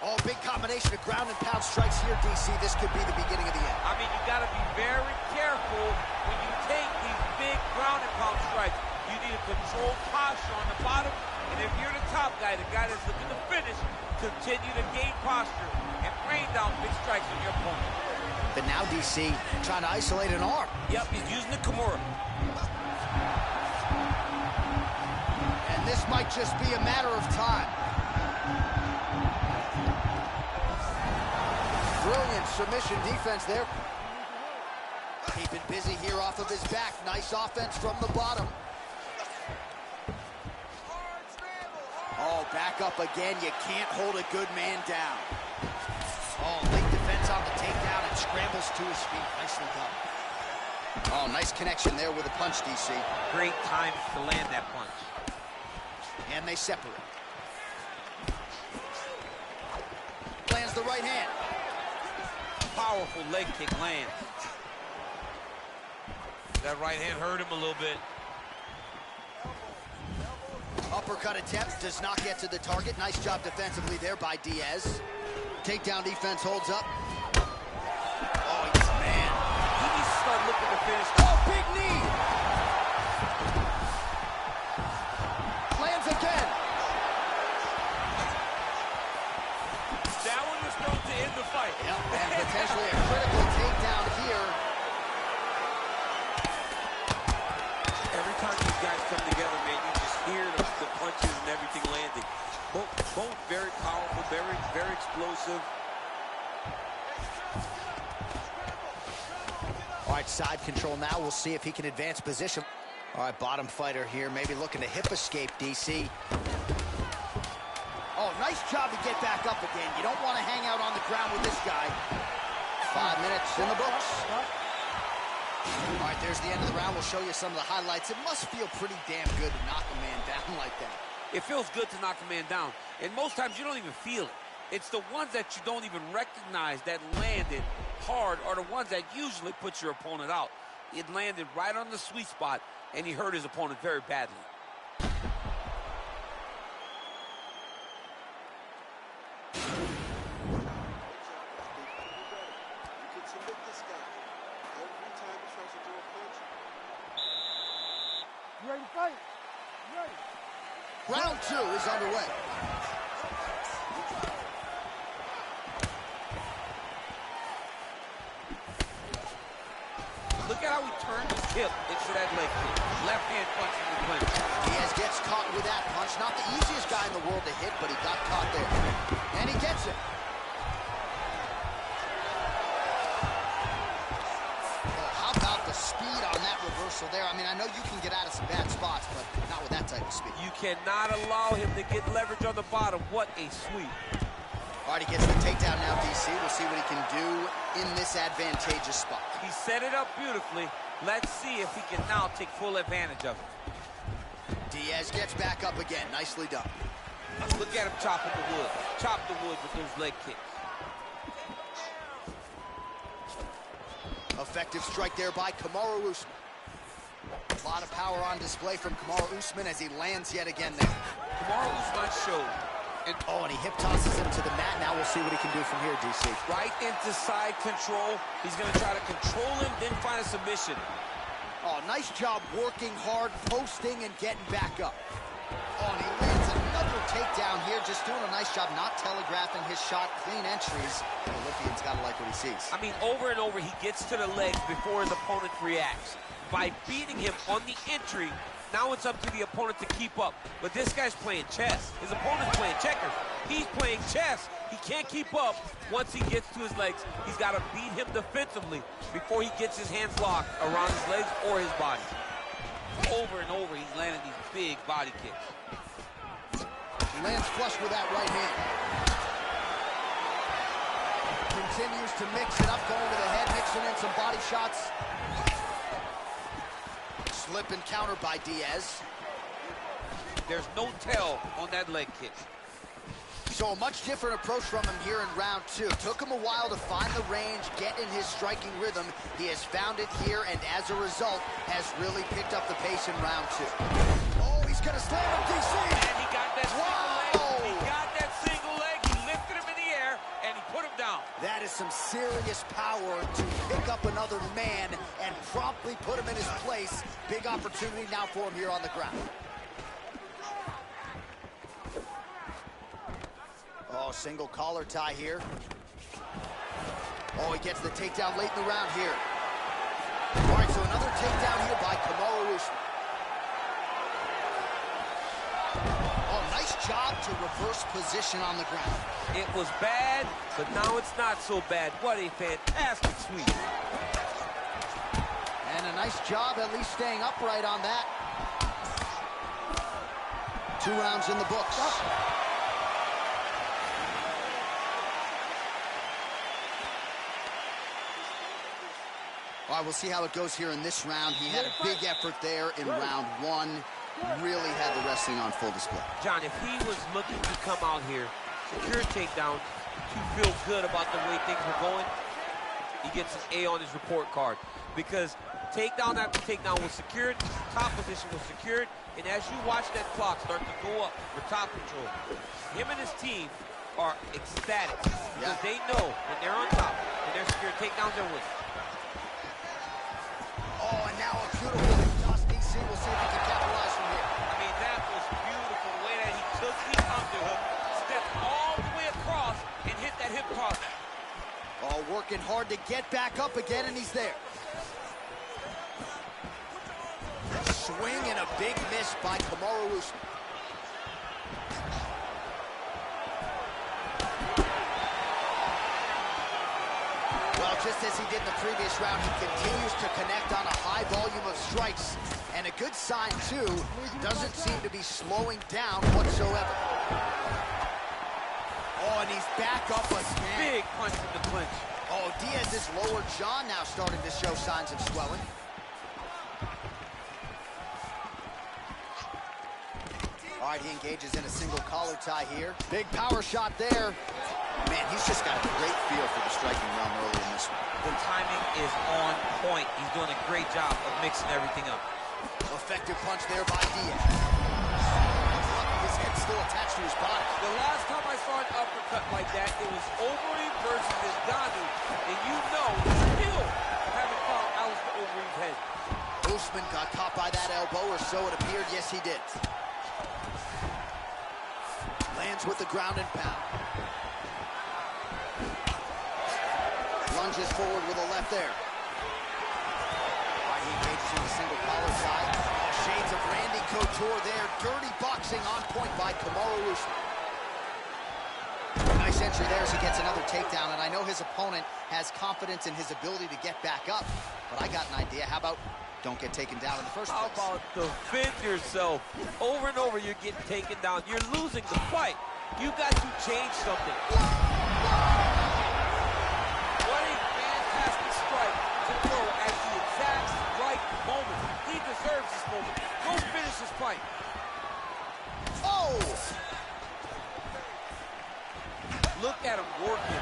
Oh, big combination of ground and pound strikes here, DC. This could be the beginning of the end. I mean, you got to be very careful when you take these big ground and pound strikes. You need a controlled posture on the bottom, and if you're the top guy, the guy that's looking to finish, continue to gain posture and rain down big strikes on your opponent. But now DC trying to isolate an arm. Yep, he's using the Kimura. And this might just be a matter of time. Brilliant submission defense there. Keeping busy here off of his back. Nice offense from the bottom. Oh, back up again. You can't hold a good man down. Oh, late defense on the takedown and scrambles to his feet. Nicely done. Oh, nice connection there with a punch, DC. Great time to land that punch. And they separate. Lands the right hand. Powerful leg kick lands. That right hand hurt him a little bit. Uppercut attempt does not get to the target. Nice job defensively there by Diaz. Takedown defense holds up. Oh, man. He needs to start looking to finish. Oh, big knee. Lands again. That one was thrown to end the fight. Yep, and potentially a critical takedown here. Every time these guys come together, man, you just hear the punches and everything landing. Both very powerful, very explosive. All right, side control now. We'll see if he can advance position. All right, bottom fighter here, maybe looking to hip escape, DC. Oh, nice job to get back up again. You don't want to hang out on the ground with this guy. 5 minutes in the books. All right, there's the end of the round. We'll show you some of the highlights. It must feel pretty damn good to knock a man down like that. It feels good to knock a man down, and most times you don't even feel it. It's the ones that you don't even recognize that landed hard are the ones that usually put your opponent out. It landed right on the sweet spot, and he hurt his opponent very badly. You ready to fight? You ready? Round 2 is underway. Look at how he turned his hip into that leg kick. Left hand punch in the clinch. Diaz gets caught with that punch. Not the easiest guy in the world to hit, but he got caught there. And he gets it. Oh, how about the speed on that reversal there? I mean, I know you can get out of some bad spots, but not with that type of speed. You cannot allow him to get leverage on the bottom. What a sweep. All right, he gets the takedown now, DC. We'll see what he can do in this advantageous spot. He set it up beautifully. Let's see if he can now take full advantage of it. Diaz gets back up again. Nicely done. Look at him chopping the wood. Chop the wood with those leg kicks. Effective strike there by Kamaru Usman. A lot of power on display from Kamaru Usman as he lands yet again there. Kamaru Usman showed. And he hip tosses him to the mat. Now we'll see what he can do from here, DC. Right into side control. He's going to try to control him, then find a submission. Oh, nice job working hard, posting, and getting back up. Oh, and he lands another takedown here, just doing a nice job not telegraphing his shot. Clean entries. The Olympian's got to like what he sees. I mean, over and over, he gets to the legs before his opponent reacts. By beating him on the entry, now it's up to the opponent to keep up. But this guy's playing chess. His opponent's playing checkers. He's playing chess. He can't keep up. Once he gets to his legs, he's got to beat him defensively before he gets his hands locked around his legs or his body. Over and over, he's landing these big body kicks. He lands flush with that right hand. Continues to mix it up, going to the head, mixing in some body shots. Slip and counter by Diaz. There's no tell on that leg kick. So a much different approach from him here in round 2. Took him a while to find the range, get in his striking rhythm. He has found it here, and as a result, has really picked up the pace in round 2. Oh, he's gonna slam him, DC! And he got that single leg. He got that single leg. He lifted him in the air, and he put him down. That is some serious power to pick up another man and promptly put him in his place. Big opportunity now for him here on the ground. Oh, single collar tie here. Oh, he gets the takedown late in the round here. All right, so another takedown here by Kamaru Usman. Oh, nice job to reverse position on the ground. It was bad, but now it's not so bad. What a fantastic sweep. And a nice job at least staying upright on that. 2 rounds in the books. All right, we'll see how it goes here in this round. He had a big effort there in round 1. Really had the wrestling on full display. John, if he was looking to come out here, secure a takedown, to feel good about the way things were going, he gets an A on his report card. Because takedown after takedown was secured, top position was secured, and as you watch that clock start to go up for top control, him and his team are ecstatic. Because they know when they're on top, when they're secured takedowns, they're winning. Oh, and now a beautiful toss, DC. We'll see if he can capitalize from here. I mean, that was beautiful, the way that he took the underhook, stepped all the way across, and hit that hip toss. Oh, working hard to get back up again, and he's there. Swing and a big miss by Kamaru Usman. Well, just as he did in the previous round, he continues to connect on a high volume of strikes. And a good sign, too, doesn't seem to be slowing down whatsoever. Oh, and he's back up again. Big punch in the clinch. Oh, Diaz's lower jaw now starting to show signs of swelling. All right, he engages in a single collar tie here. Big power shot there. Man, he's just got a great feel for the striking realm early in this one. The timing is on point. He's doing a great job of mixing everything up. Effective punch there by Diaz. His head's still attached to his body. The last time I saw an uppercut like that, it was Overeem versus Ngannou, and you know he still haven't found Alistair Overeem's head. Usman got caught by that elbow, or so it appeared. Yes, he did. Lands with the ground and pound. Lunges forward with a left there. All right, he engages in a single collar tie. Shades of Randy Couture there. Dirty boxing on point by Kamaru Usman. Nice entry there as he gets another takedown, and I know his opponent has confidence in his ability to get back up, but I got an idea. How about don't get taken down in the first place? How about defend yourself? Over and over, you're getting taken down. You're losing the fight. You got to change something. What a fantastic strike to throw at the exact right moment. He deserves this moment. Go finish this fight. Oh! Look at him working.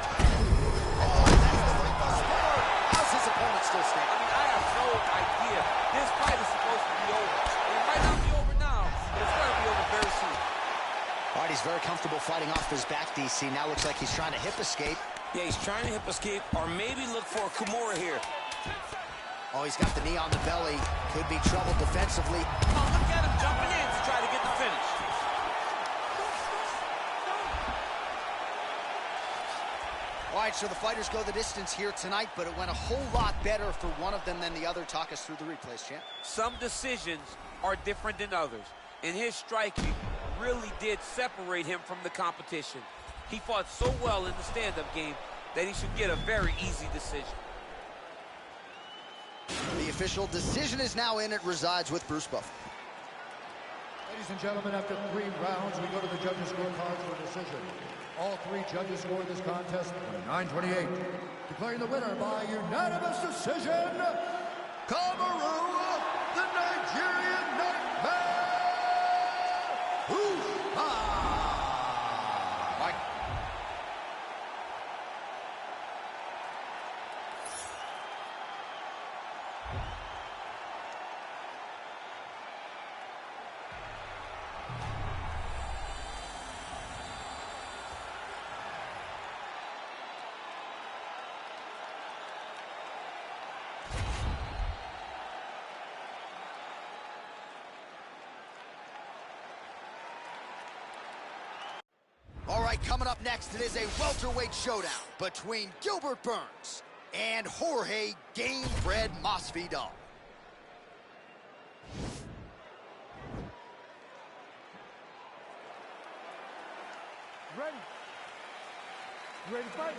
Oh, that's the fight thus far. How's his opponent still I standing? mean, I have no idea. This fight is supposed to be over. It might not be over now, but it's going to be over very soon. All right, he's very comfortable fighting off his back, DC. Now looks like he's trying to hip escape. Yeah, he's trying to hip escape or maybe look for a Kimura here. Oh, he's got the knee on the belly. Could be trouble defensively. Oh, look at him jumping in to try to get the finish. All right, so the fighters go the distance here tonight, but it went a whole lot better for one of them than the other. Talk us through the replays, champ. Some decisions are different than others, and his striking really did separate him from the competition. He fought so well in the stand-up game that he should get a very easy decision. The official decision is now in. It resides with Bruce Buffer. Ladies and gentlemen, after 3 rounds, we go to the judges' scorecards for decision. All 3 judges scored this contest 9-28. Declaring the winner by unanimous decision, Kamaru, the Nigerian Nightmare, Mike. All right, coming up next, it is a welterweight showdown between Gilbert Burns and Jorge Gamebred Masvidal. Ready? You ready to fight?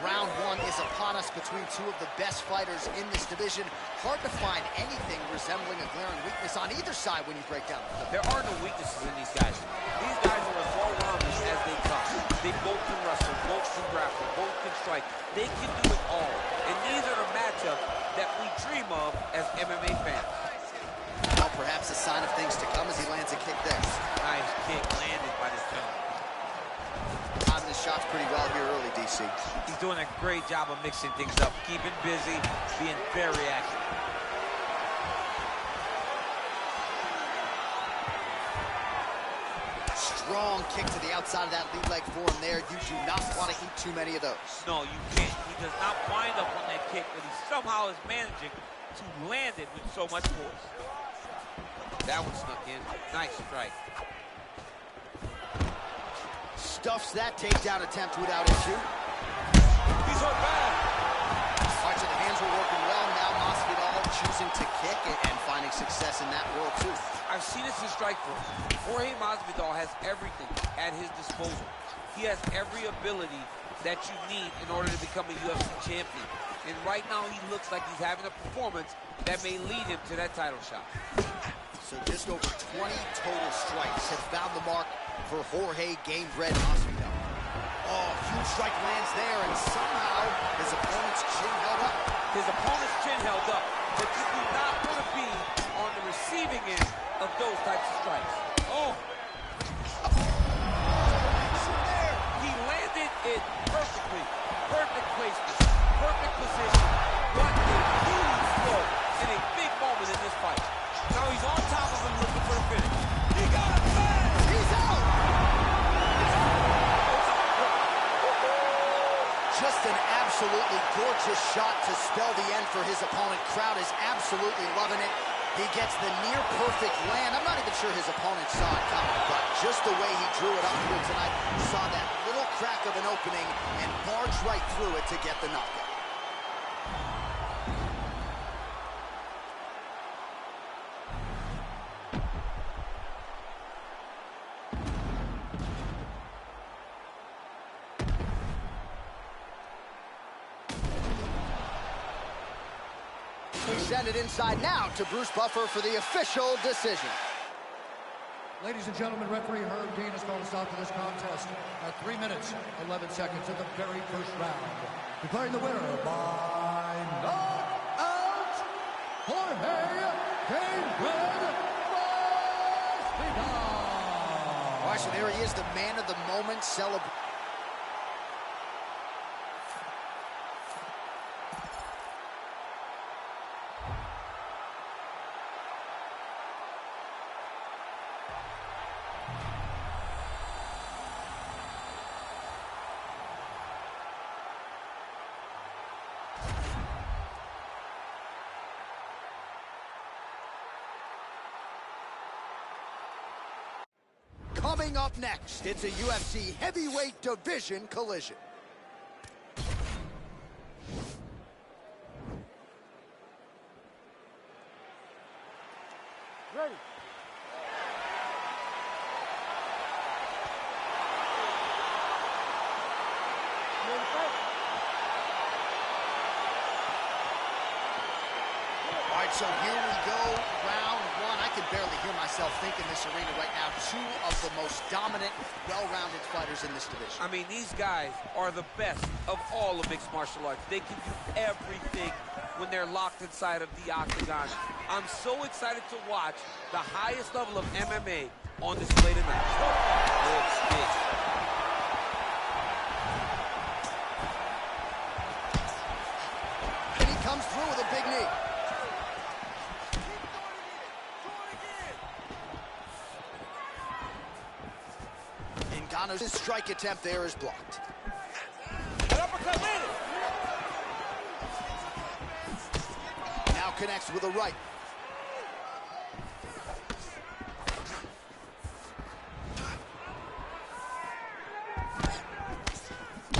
Round 1 is upon us between 2 of the best fighters in this division. Hard to find anything resembling a glaring weakness on either side when you break down the film. There are no weaknesses in these guys. These guys are as well-rounded as they come. They both can wrestle, both can grapple, both can strike. They can do it all. And these are the matchups that we dream of as MMA fans. Well, perhaps a sign of things to come as he lands a kick there. Nice kick landed by this gentleman. Timing his shots pretty well here early, DC. He's doing a great job of mixing things up, keeping busy, being very active. Strong kick to the outside of that lead leg for him there. You do not want to eat too many of those. No, you can't. He does not wind up on that kick, but he somehow is managing to land it with so much force. That one snuck in. Nice strike. Stuffs that takedown attempt without issue. He's hurt bad. All right, so the hands were working well. Now Masvidal choosing to kick and finding success in that world, too. I've seen this in Strikeforce. Jorge Masvidal has everything at his disposal. He has every ability that you need in order to become a UFC champion. And right now, he looks like he's having a performance that may lead him to that title shot. So just over 20 total strikes have found the mark for Jorge Gamebred Masvidal. Oh, huge strike lands there, and somehow his opponent's chin held up. His opponent's chin held up, but you do not want to be on the receiving end of those types of strikes. Oh! He landed it perfectly. Perfect placement, perfect position. What a huge throw in a big moment in this fight. Now he's on top of him looking for the finish. He got it back! He's out! Just an absolutely gorgeous shot to spell the end for his opponent. Crowd is absolutely loving it. He gets the near-perfect land. I'm not even sure his opponent saw it coming, but just the way he drew it up here tonight, saw that little crack of an opening and barged right through it to get the knockout. We send it inside now to Bruce Buffer for the official decision. Ladies and gentlemen, referee Herb Dean has called a stop to this contest at 3 minutes, 11 seconds of the very first round. Declaring the winner by knockout, Jorge Gamebred Masvidal. All right, so there he is, the man of the moment, celebrating. Coming up next, it's a UFC heavyweight division collision. Ready. You ready to fight? All right, so here we go, round one. I can barely hear myself think in this arena right now. Two of the most dominant, well-rounded fighters in this division. I mean, these guys are the best of all of mixed martial arts. They can do everything when they're locked inside of the octagon. I'm so excited to watch the highest level of MMA on display tonight. Good stick. And he comes through with a big knee. Ngannou's strike attempt there is blocked. An uppercut landed. Now connects with a right.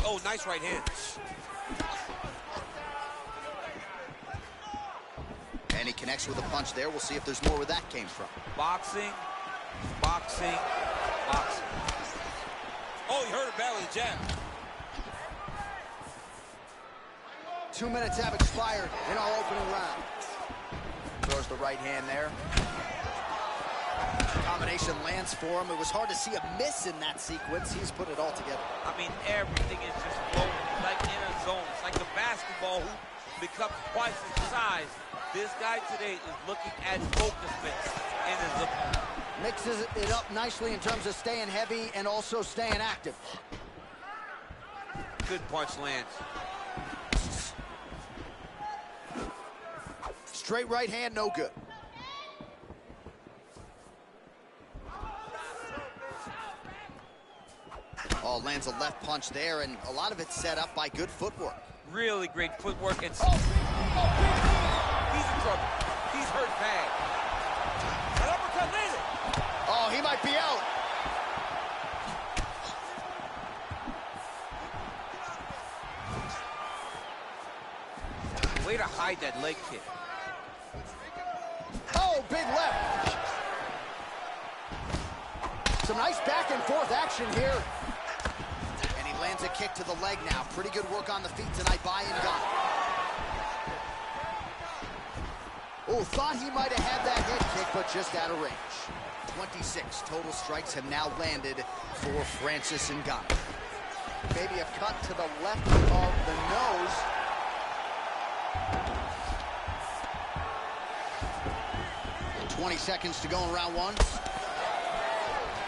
Oh, nice right hand. And he connects with a punch there. We'll see if there's more where that came from. Boxing, boxing, boxing. Oh, he hurt him badly, the jab. 2 minutes have expired in our opening round. Throws the right hand there. Combination lands for him. It was hard to see a miss in that sequence. He's put it all together. I mean, everything is just flowing. It's like in a zone. It's like the basketball who becomes twice his size. This guy today is looking at focus mix and is Mixes it up nicely in terms of staying heavy and also staying active. good punch lands. Straight right hand, no good. Oh, lands a left punch there, and a lot of it set up by good footwork. Really great footwork. And he's in trouble. He's hurt bad. An uppercut landed. Oh, he might be out. Way to hide that leg kick. Oh, big left. Some nice back and forth action here. And he lands a kick to the leg now. Pretty good work on the feet tonight by Ngannou. Oh, thought he might have had that head kick, but just out of range. 26 total strikes have now landed for Francis Ngannou. Maybe a cut to the left of the nose. 20 seconds to go in round one.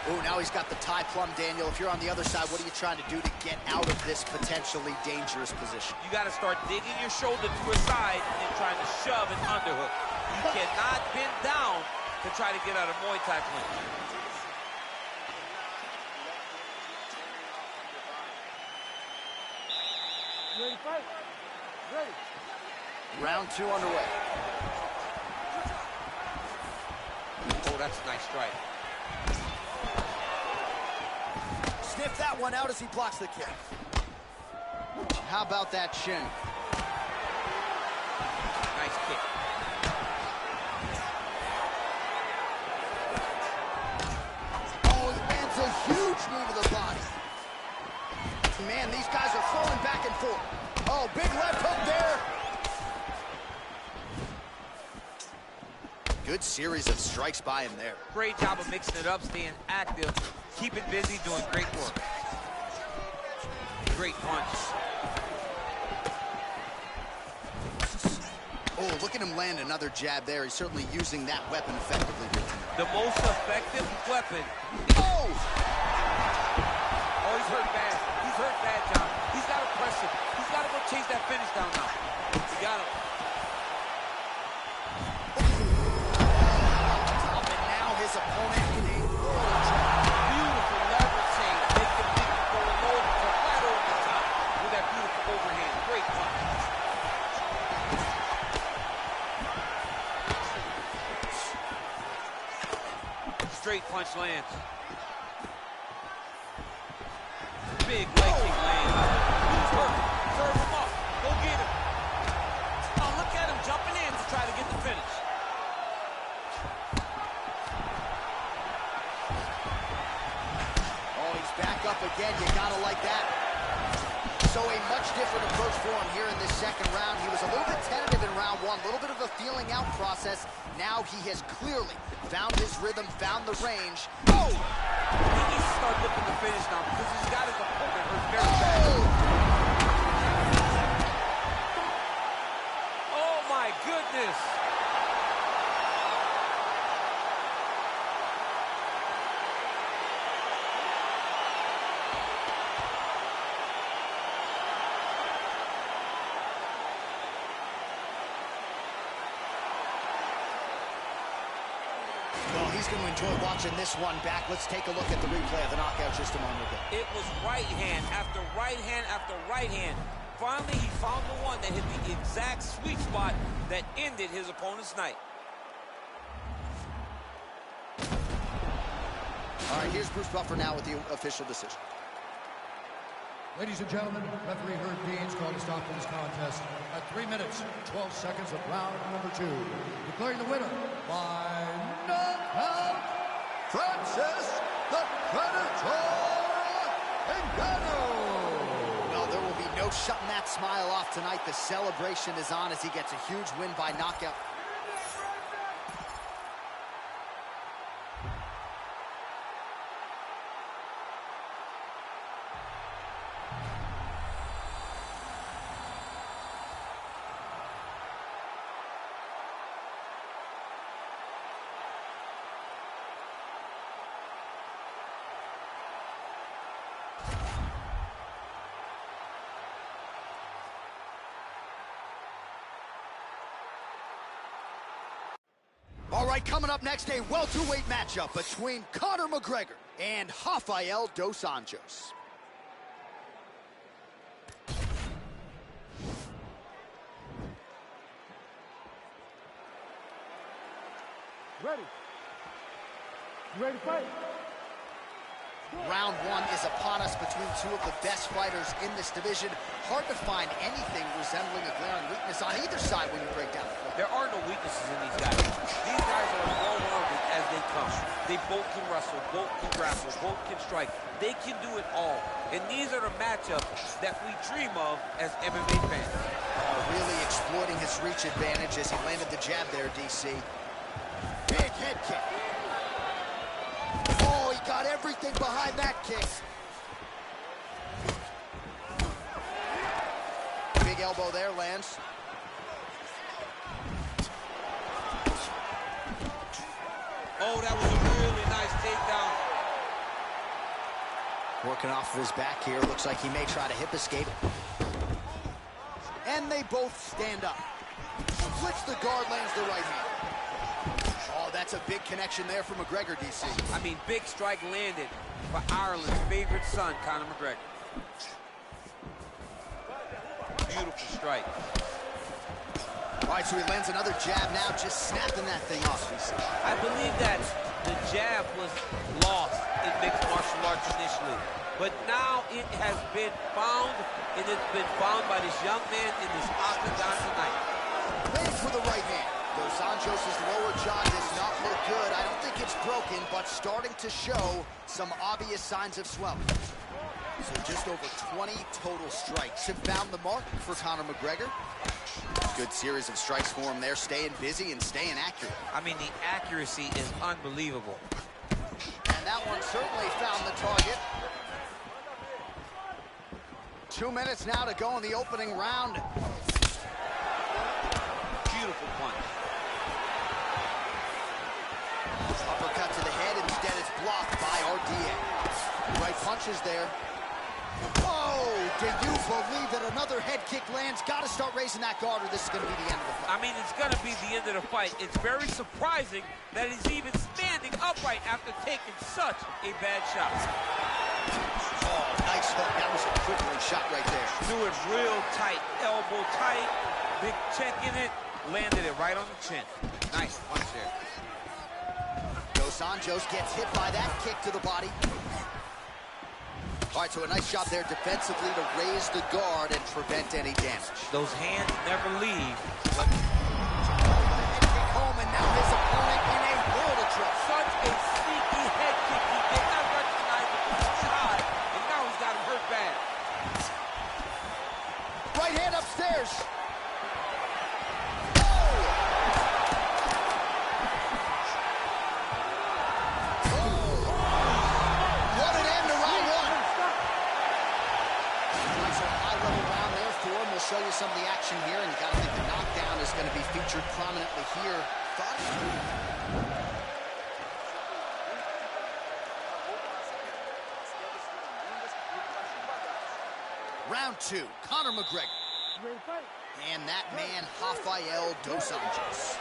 Oh, now he's got the tie plum, Daniel. If you're on the other side, what are you trying to do to get out of this potentially dangerous position? You got to start digging your shoulder to a side and trying to shove an underhook. You cannot bend down to try to get out of Muay Thai clinch. Ready to fight? Ready. Round two underway. Oh, that's a nice strike. Sniff that one out as he blocks the kick. How about that shin? Nice kick. Oh, he lands a huge knee to the body. Man, these guys are throwing back and forth. Oh, big left hook there. Good series of strikes by him there. Great job of mixing it up, staying active, keeping busy, doing great work. Great punch. Oh, look at him land another jab there. He's certainly using that weapon effectively here tonight. The most effective weapon. Oh! Oh, he's hurt bad. He's hurt bad, John. He's got to press him. He's got to go chase that finish down now. He got him. And now his opponent in a Beautiful level change. Make him think of going low to right over the top with that beautiful overhand. Great punch. Straight punch lands. Big leg kick lands. Who's hurt? Serve him up. Go get him. Oh, look at him jumping in to try to get the finish. Oh, he's back up again. You gotta like that. So a much different approach for him here in this second round. He was a little bit tentative in round one, a little bit of a feeling out process. Now he has clearly found his rhythm, found the range. Oh! He needs to start looking to finish now because he's got his opponent hurt very bad. Oh my goodness! Well, he's going to enjoy watching this one back. Let's take a look at the replay of the knockout just a moment ago. It was right hand after right hand after right hand. Finally, he found the one that hit the exact sweet spot that ended his opponent's night. All right, here's Bruce Buffer now with the official decision. Ladies and gentlemen, referee Herb Dean's called to stop this contest at 3 minutes, 12 seconds of round number 2. Declaring the winner by knockout, Francis the Predator Ngannou. Well, there will be no shutting that smile off tonight. The celebration is on as he gets a huge win by knockout. All right, coming up next, a welterweight matchup between Conor McGregor and Rafael dos Anjos. Ready. You ready to fight? Round one is upon us between two of the best fighters in this division. Hard to find anything resembling a glaring weakness on either side when you break down the fight. There are no weaknesses in these guys. These guys are as well-rounded as they come. They both can wrestle, both can grapple, both can strike. They can do it all. And these are the matchups that we dream of as MMA fans. Really exploiting exploiting his reach advantage as he landed the jab there, DC. Big head kick. Oh, he got everything behind that kick. Big elbow there lands. Oh, that was a really nice takedown. Working off of his back here. Looks like he may try to hip escape. And they both stand up. Flips the guard, lands the right hand. Oh, that's a big connection there for McGregor, DC. I mean, big strike landed for Ireland's favorite son, Conor McGregor. Beautiful strike. All right, so he lands another jab now, just snapping that thing off, DC. I believe that the jab was lost in mixed martial arts initially, but now it has been found, and it's been found by this young man in this octagon tonight. Waiting for the right hand. Dos Anjos' lower jaw does not look good. I don't think it's broken, but starting to show some obvious signs of swelling. So just over 20 total strikes have found the mark for Conor McGregor. Good series of strikes for him there, staying busy and staying accurate. I mean, the accuracy is unbelievable. And that one certainly found the target. 2 minutes now to go in the opening round. Beautiful punch. Uppercut to the head, instead it's blocked by RDA. Right punches there. Oh, do you believe that another head kick lands? Got to start raising that guard or this is going to be the end of the fight. I mean, it's going to be the end of the fight. It's very surprising that he's even standing upright after taking such a bad shot. Oh, nice hook. That was a quivering shot right there. Threw it real tight, elbow tight, big check in it, landed it right on the chin. Nice punch there. Dos Anjos gets hit by that kick to the body. All right, so a nice job there defensively to raise the guard and prevent any damage. Those hands never leave. But head kick home, and now his opponent in a world of trouble. Such a sneaky head kick. He did not recognize it from inside, and now he's got him hurt bad. Right hand upstairs. Show you some of the action here, and you got to think the knockdown is going to be featured prominently here. Round 2, Conor McGregor. And that man, Rafael Dos Anjos.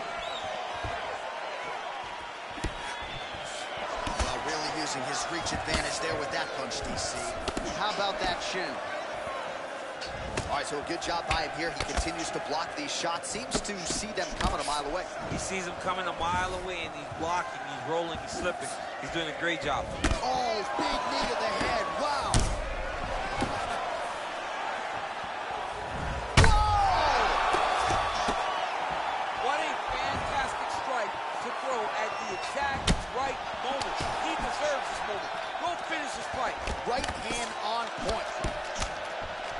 Well, really using his reach advantage there with that punch, DC. How about that shin? All right, so a good job by him here. He continues to block these shots. Seems to see them coming a mile away. He sees them coming a mile away, and he's blocking, he's rolling, he's slipping. He's doing a great job. Oh, big knee to the head. Wow. Whoa! What a fantastic strike to throw at the exact right moment. He deserves this moment. Go finish this fight. Right hand on point.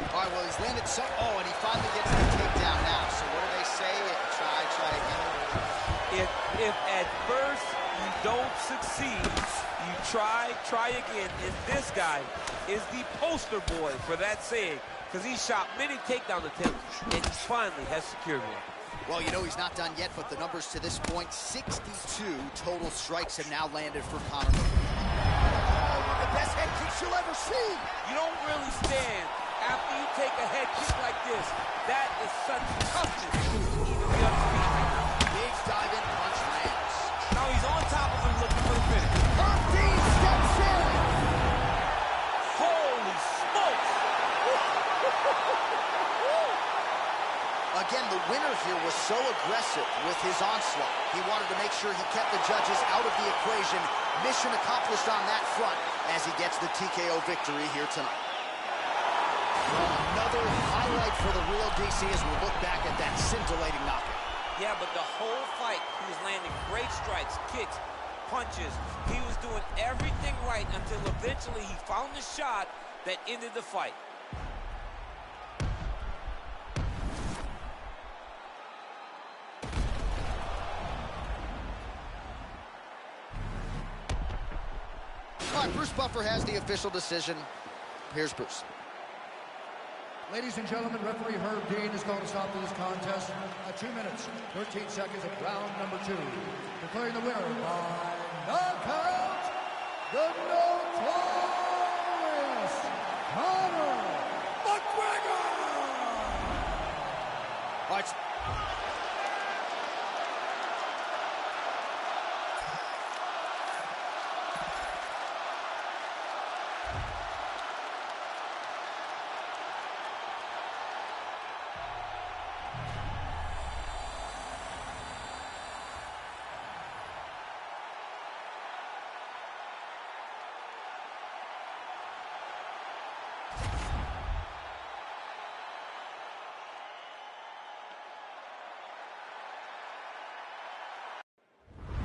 All right, well, he's landed some. Oh, and he finally gets the takedown now. So what do they say? Try again. If at first you don't succeed, you try again. And this guy is the poster boy for that saying, because he shot many takedown attempts, and he finally has secured one. Well, you know he's not done yet, but the numbers to this point, 62 total strikes have now landed for Conor. Oh, one of the best head kicks you'll ever see. You don't really stand after you take a head kick like this. That is such toughness to even be up to speed right now. Big dive-in punch lands. Now he's on top of him looking for the finish. Dean steps in. Holy smokes! Again, the winner here was so aggressive with his onslaught. He wanted to make sure he kept the judges out of the equation. Mission accomplished on that front as he gets the TKO victory here tonight. Another highlight for the real DC as we look back at that scintillating knockout. Yeah, but the whole fight, he was landing great strikes, kicks, punches. He was doing everything right until eventually he found the shot that ended the fight. All right, Bruce Buffer has the official decision. Here's Bruce. Ladies and gentlemen, referee Herb Dean is going to stop this contest at 2 minutes, 13 seconds of round number 2. Declaring the winner by knockout, the notorious Conor McGregor! All right.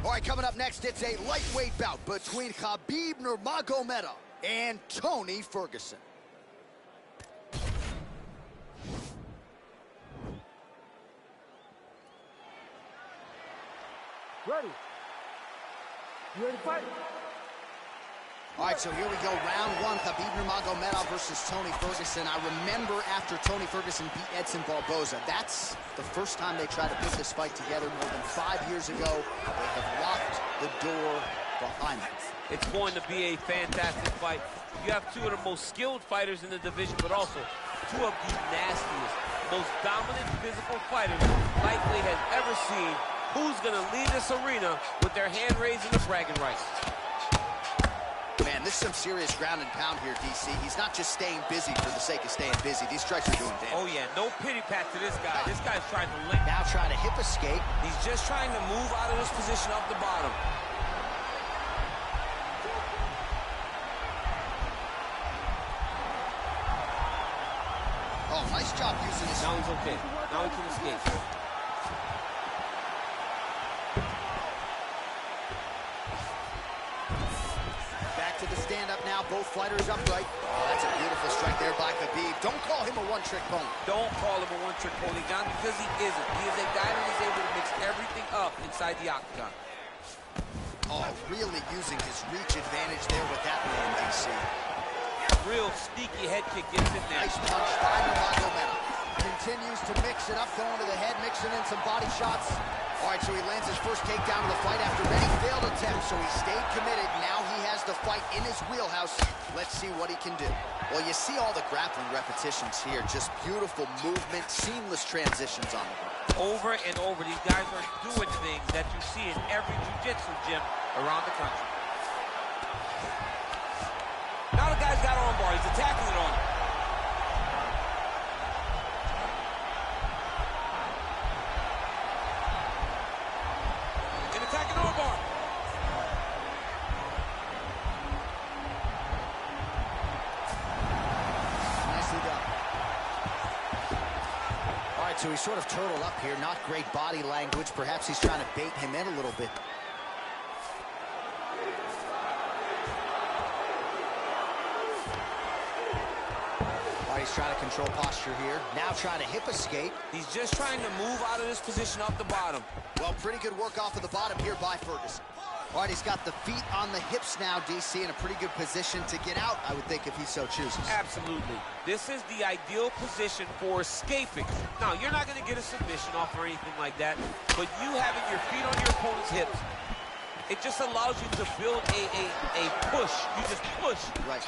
All right, coming up next, it's a lightweight bout between Khabib Nurmagomedov and Tony Ferguson. Ready. You ready to fight? All right, so here we go, round 1, Khabib Nurmagomedov versus Tony Ferguson. I remember after Tony Ferguson beat Edson Barboza, that's the first time they tried to put this fight together more than 5 years ago. They have locked the door behind them. It's going to be a fantastic fight. You have two of the most skilled fighters in the division, but also two of the nastiest, most dominant physical fighters lightweight has ever seen. Who's going to lead this arena with their hand raised and the bragging rights? Man, this is some serious ground and pound here, DC. He's not just staying busy for the sake of staying busy. These strikes are doing damage. Oh, yeah, no pity pat to this guy. This guy's trying to link. Now trying to hip escape. He's just trying to move out of this position off the bottom. Oh, nice job using this. Now he's okay. Now he can escape. To the stand-up now, both fighters upright. Oh, that's a beautiful strike there by Khabib. Don't call him a one-trick pony. Don't call him a one-trick pony, John, because he isn't. He is a guy that is able to mix everything up inside the octagon. Oh, really using his reach advantage there with that one, DC. Real sneaky head kick gets in there. Nice punch by Nurmagomedov. Continues to mix it up, going to the head, mixing in some body shots. All right, so he lands his first takedown of the fight after many failed attempts, so he stayed committed. Now he has the fight in his wheelhouse. Let's see what he can do. Well, you see all the grappling repetitions here. Just beautiful movement, seamless transitions on the ground. Over and over, these guys are doing things that you see in every jiu-jitsu gym around the country. Now the guy's got armbar. He's attacking it on him. Attacking armbar. Nicely done. All right, so he's sort of turtled up here. Not great body language. Perhaps he's trying to bait him in a little bit. He's trying to control posture here. Now trying to hip escape. He's just trying to move out of this position off the bottom. Well, pretty good work off of the bottom here by Ferguson. All right, he's got the feet on the hips now, DC, in a pretty good position to get out, I would think, if he so chooses. Absolutely. This is the ideal position for escaping. Now, you're not going to get a submission off or anything like that, but you having your feet on your opponent's hips, it just allows you to build a push. You just push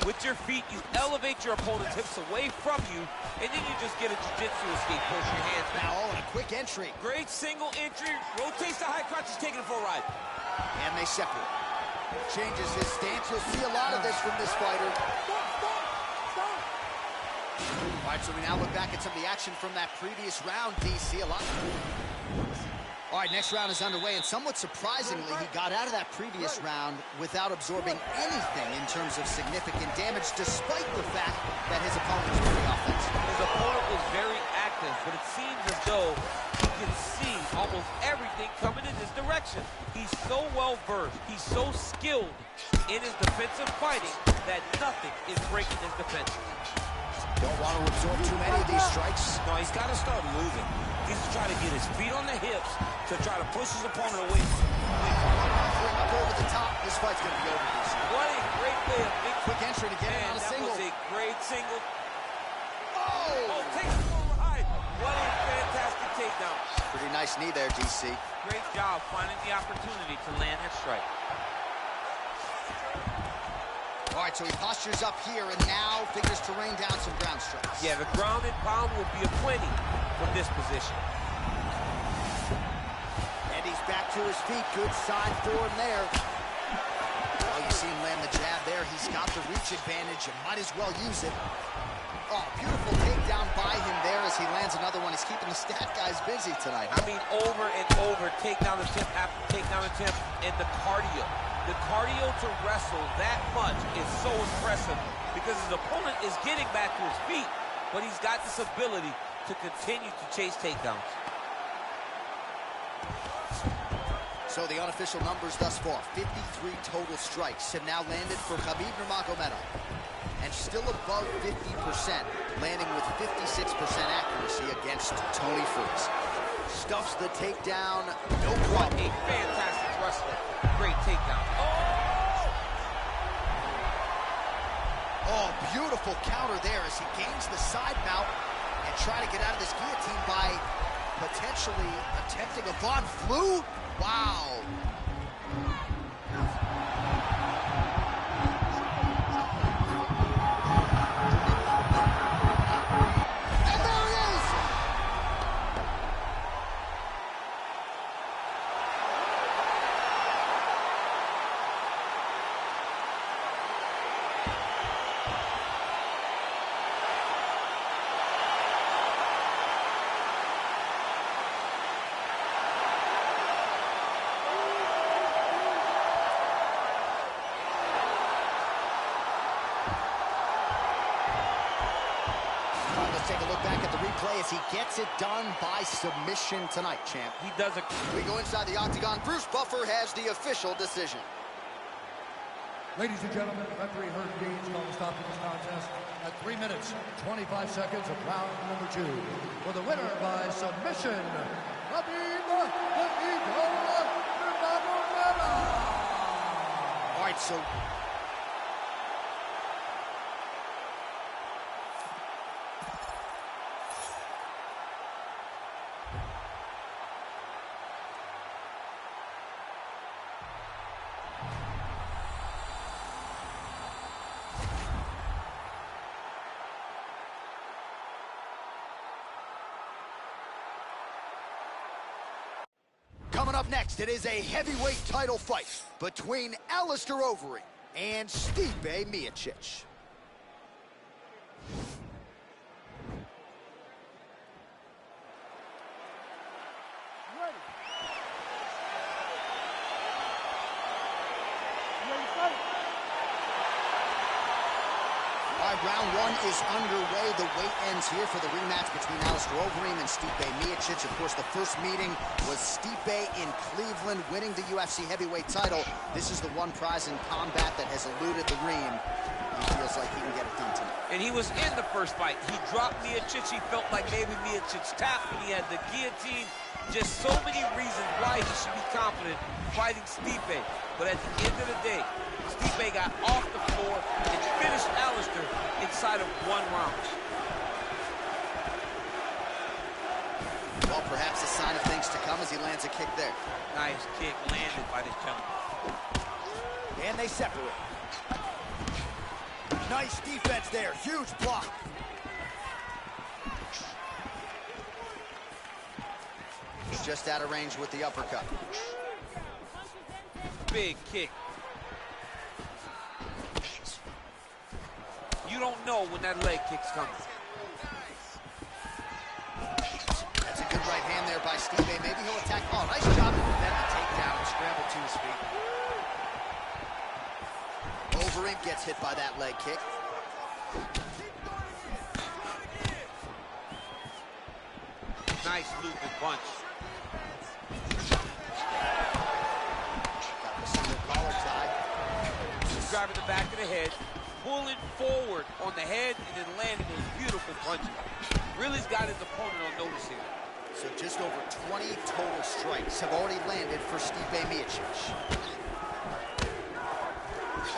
with your feet. You elevate your opponent's hips away from you, and then you just get a jiu-jitsu escape. Push your hands back. Now, and a quick entry. Great single entry. Rotates the high crotch. He's taking it for a ride. And they separate. Changes his stance. You'll see a lot of this from this fighter. All right, so we now look back at some of the action from that previous round, DC. A lot. All right, next round is underway, and somewhat surprisingly, he got out of that previous round without absorbing anything in terms of significant damage, despite the fact that his opponent was very offensive. His opponent was very active, but it seems as though he can see almost everything coming in his direction. He's so well-versed, he's so skilled in his defensive fighting that nothing is breaking his defense. Don't want to absorb too many of these strikes. No, he's got to start moving. He's trying to get his feet on the hips to try to push his opponent away. Up over the top. This fight's going to be over, DC. What a great way of big Quick entry to get in on a that single. was a great single. Oh! Oh, takes it for a ride. What a fantastic takedown. Pretty nice knee there, DC. Great job finding the opportunity to land that strike. All right, so he postures up here and now figures to rain down some ground strikes. Yeah, the ground and pound will be aplenty from this position. And he's back to his feet. Good sign for him there. Oh, you see him land the jab there. He's got the reach advantage and might as well use it. Oh, beautiful takedown by him there as he lands another one. He's keeping the stat guys busy tonight. I mean, over and over, takedown attempt after takedown attempt, and the cardio. The cardio to wrestle that much is so impressive because his opponent is getting back to his feet, but he's got this ability to continue to chase takedowns. So the unofficial numbers thus far, 53 total strikes have now landed for Khabib Nurmagomedov. And still above 50%, landing with 56% accuracy against Tony Freeze. Stuffs the takedown, no problem. A fantastic wrestler. Great takedown. Oh, beautiful counter there as he gains the side mount and try to get out of this guillotine by potentially attempting a Von Flue. Wow. Take a look back at the replay as he gets it done by submission tonight, champ. He does it. We go inside the octagon. Bruce Buffer has the official decision. Ladies and gentlemen, referee Herb Dean's going to stop this contest at 3 minutes, 25 seconds of round number 2. For the winner by submission, Khabib the Eagle Nurmagomedov. All right, so coming up next, it is a heavyweight title fight between Alistair Overeem and Stipe Miocic. Ready. Ready to fight. All right, round 1 is underway. The weight ends here for the rematch between Alistair Overeem and Stipe Miocic. Of course, the first meeting was Stipe in Cleveland, winning the UFC heavyweight title. This is the one prize in combat that has eluded the ream. He feels like he can get it done tonight. And he was in the first fight. He dropped Miocic. He felt like maybe Miocic tapped when he had the guillotine. Just so many reasons why he should be confident fighting Stipe. But at the end of the day, Stipe got off the floor and finished Alistair inside of 1 round. Well, perhaps a sign of things to come as he lands a kick there. Nice kick landed by this gentleman. And they separate. Nice defense there. Huge block. He's just out of range with the uppercut. Big kick. You don't know when that leg kick's coming. That's a good right hand there by Stipe. Maybe he'll attack. Oh, nice job to prevent the takedown and scramble to his feet. Overeem gets hit by that leg kick. Nice looping punch. Got the single collar tie. Grabbing the back of the head, pulling forward on the head, and then landing those beautiful punches. Really's got his opponent on notice here. So just over 20 total strikes have already landed for Stipe Miocic.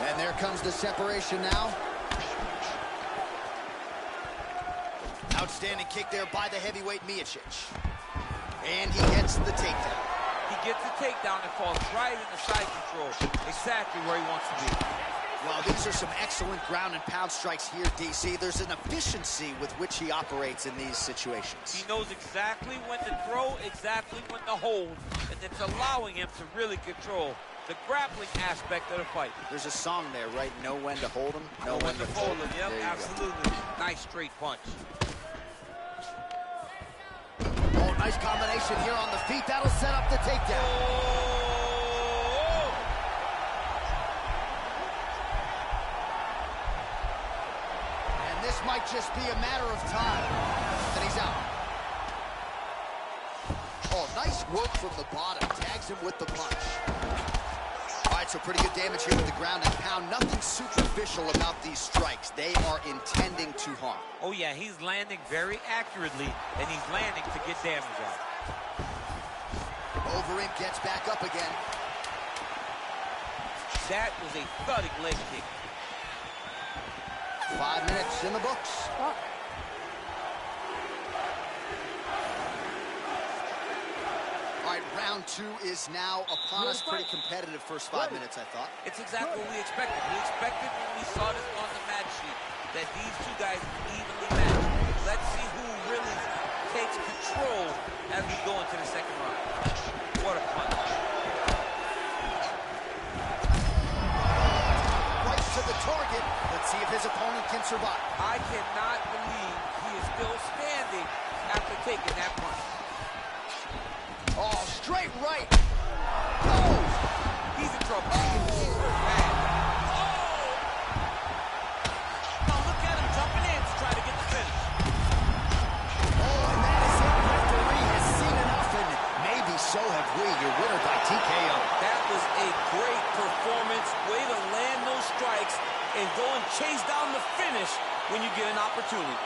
And there comes the separation now. Outstanding kick there by the heavyweight Miocic. And he gets the takedown. He gets the takedown and falls right into side control. Exactly where he wants to be. Well, these are some excellent ground and pound strikes here, DC. There's an efficiency with which he operates in these situations. He knows exactly when to throw, exactly when to hold, and it's allowing him to really control the grappling aspect of the fight. There's a song there, right? Know when to hold him, know when to fold him. Yep, absolutely. Nice straight punch. Oh, nice combination here on the feet. That'll set up the takedown. Oh! And this might just be a matter of time. And he's out. Oh, nice work from the bottom. Tags him with the punch. All right, so pretty good damage here with the ground and pound. Nothing superficial about these strikes. They are intending to harm. Oh, yeah, he's landing very accurately, and he's landing to get damage out. Overeem gets back up again. That was a thudding leg kick. 5 minutes in the books. All right, round 2 is now upon us. Pretty competitive first 5 minutes, I thought. It's exactly what we expected. We expected when we saw this on the match sheet that these two guys evenly matched. Let's see who really takes control as we go into the second round. What a punch. Right to the target. Let's see if his opponent can survive. I cannot believe he is still standing after taking that punch. Oh, straight right. Oh! He's in trouble. He's bad. Oh, look at him jumping in to try to get the finish. Oh, and that is it. Referee has seen enough, and maybe so have we. Your winner by TKO. That was a great performance. Way to land those strikes and go and chase down the finish when you get an opportunity.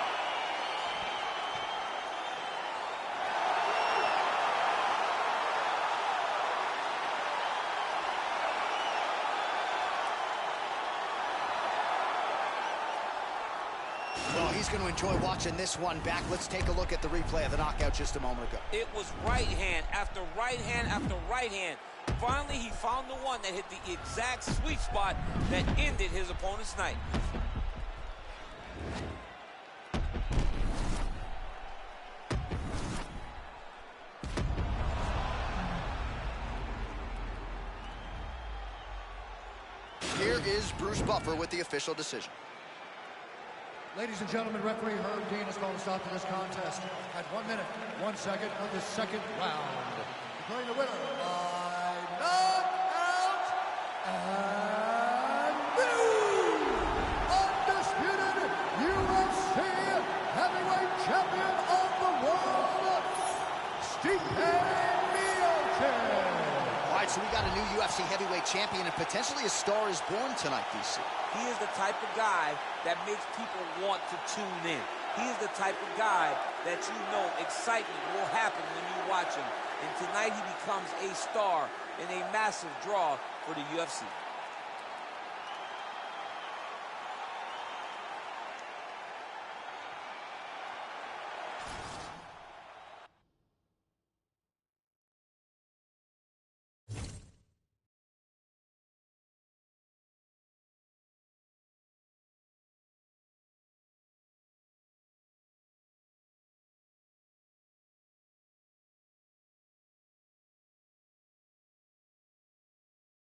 Well, he's going to enjoy watching this one back. Let's take a look at the replay of the knockout just a moment ago. It was right hand after right hand after right hand. Finally, he found the one that hit the exact sweet spot that ended his opponent's night. Here is Bruce Buffer with the official decision. Ladies and gentlemen, referee Herb Dean has called a stop to this contest at 1 minute, 1 second of the second round. Declaring the winner by knockout and new undisputed UFC heavyweight champion of the world, Miocic. All right, so we got a new UFC heavyweight champion, and potentially a star is born tonight, DC. He is the type of guy that makes people want to tune in. He is the type of guy that you know excitement will happen when you watch him. And tonight he becomes a star and a massive draw for the UFC.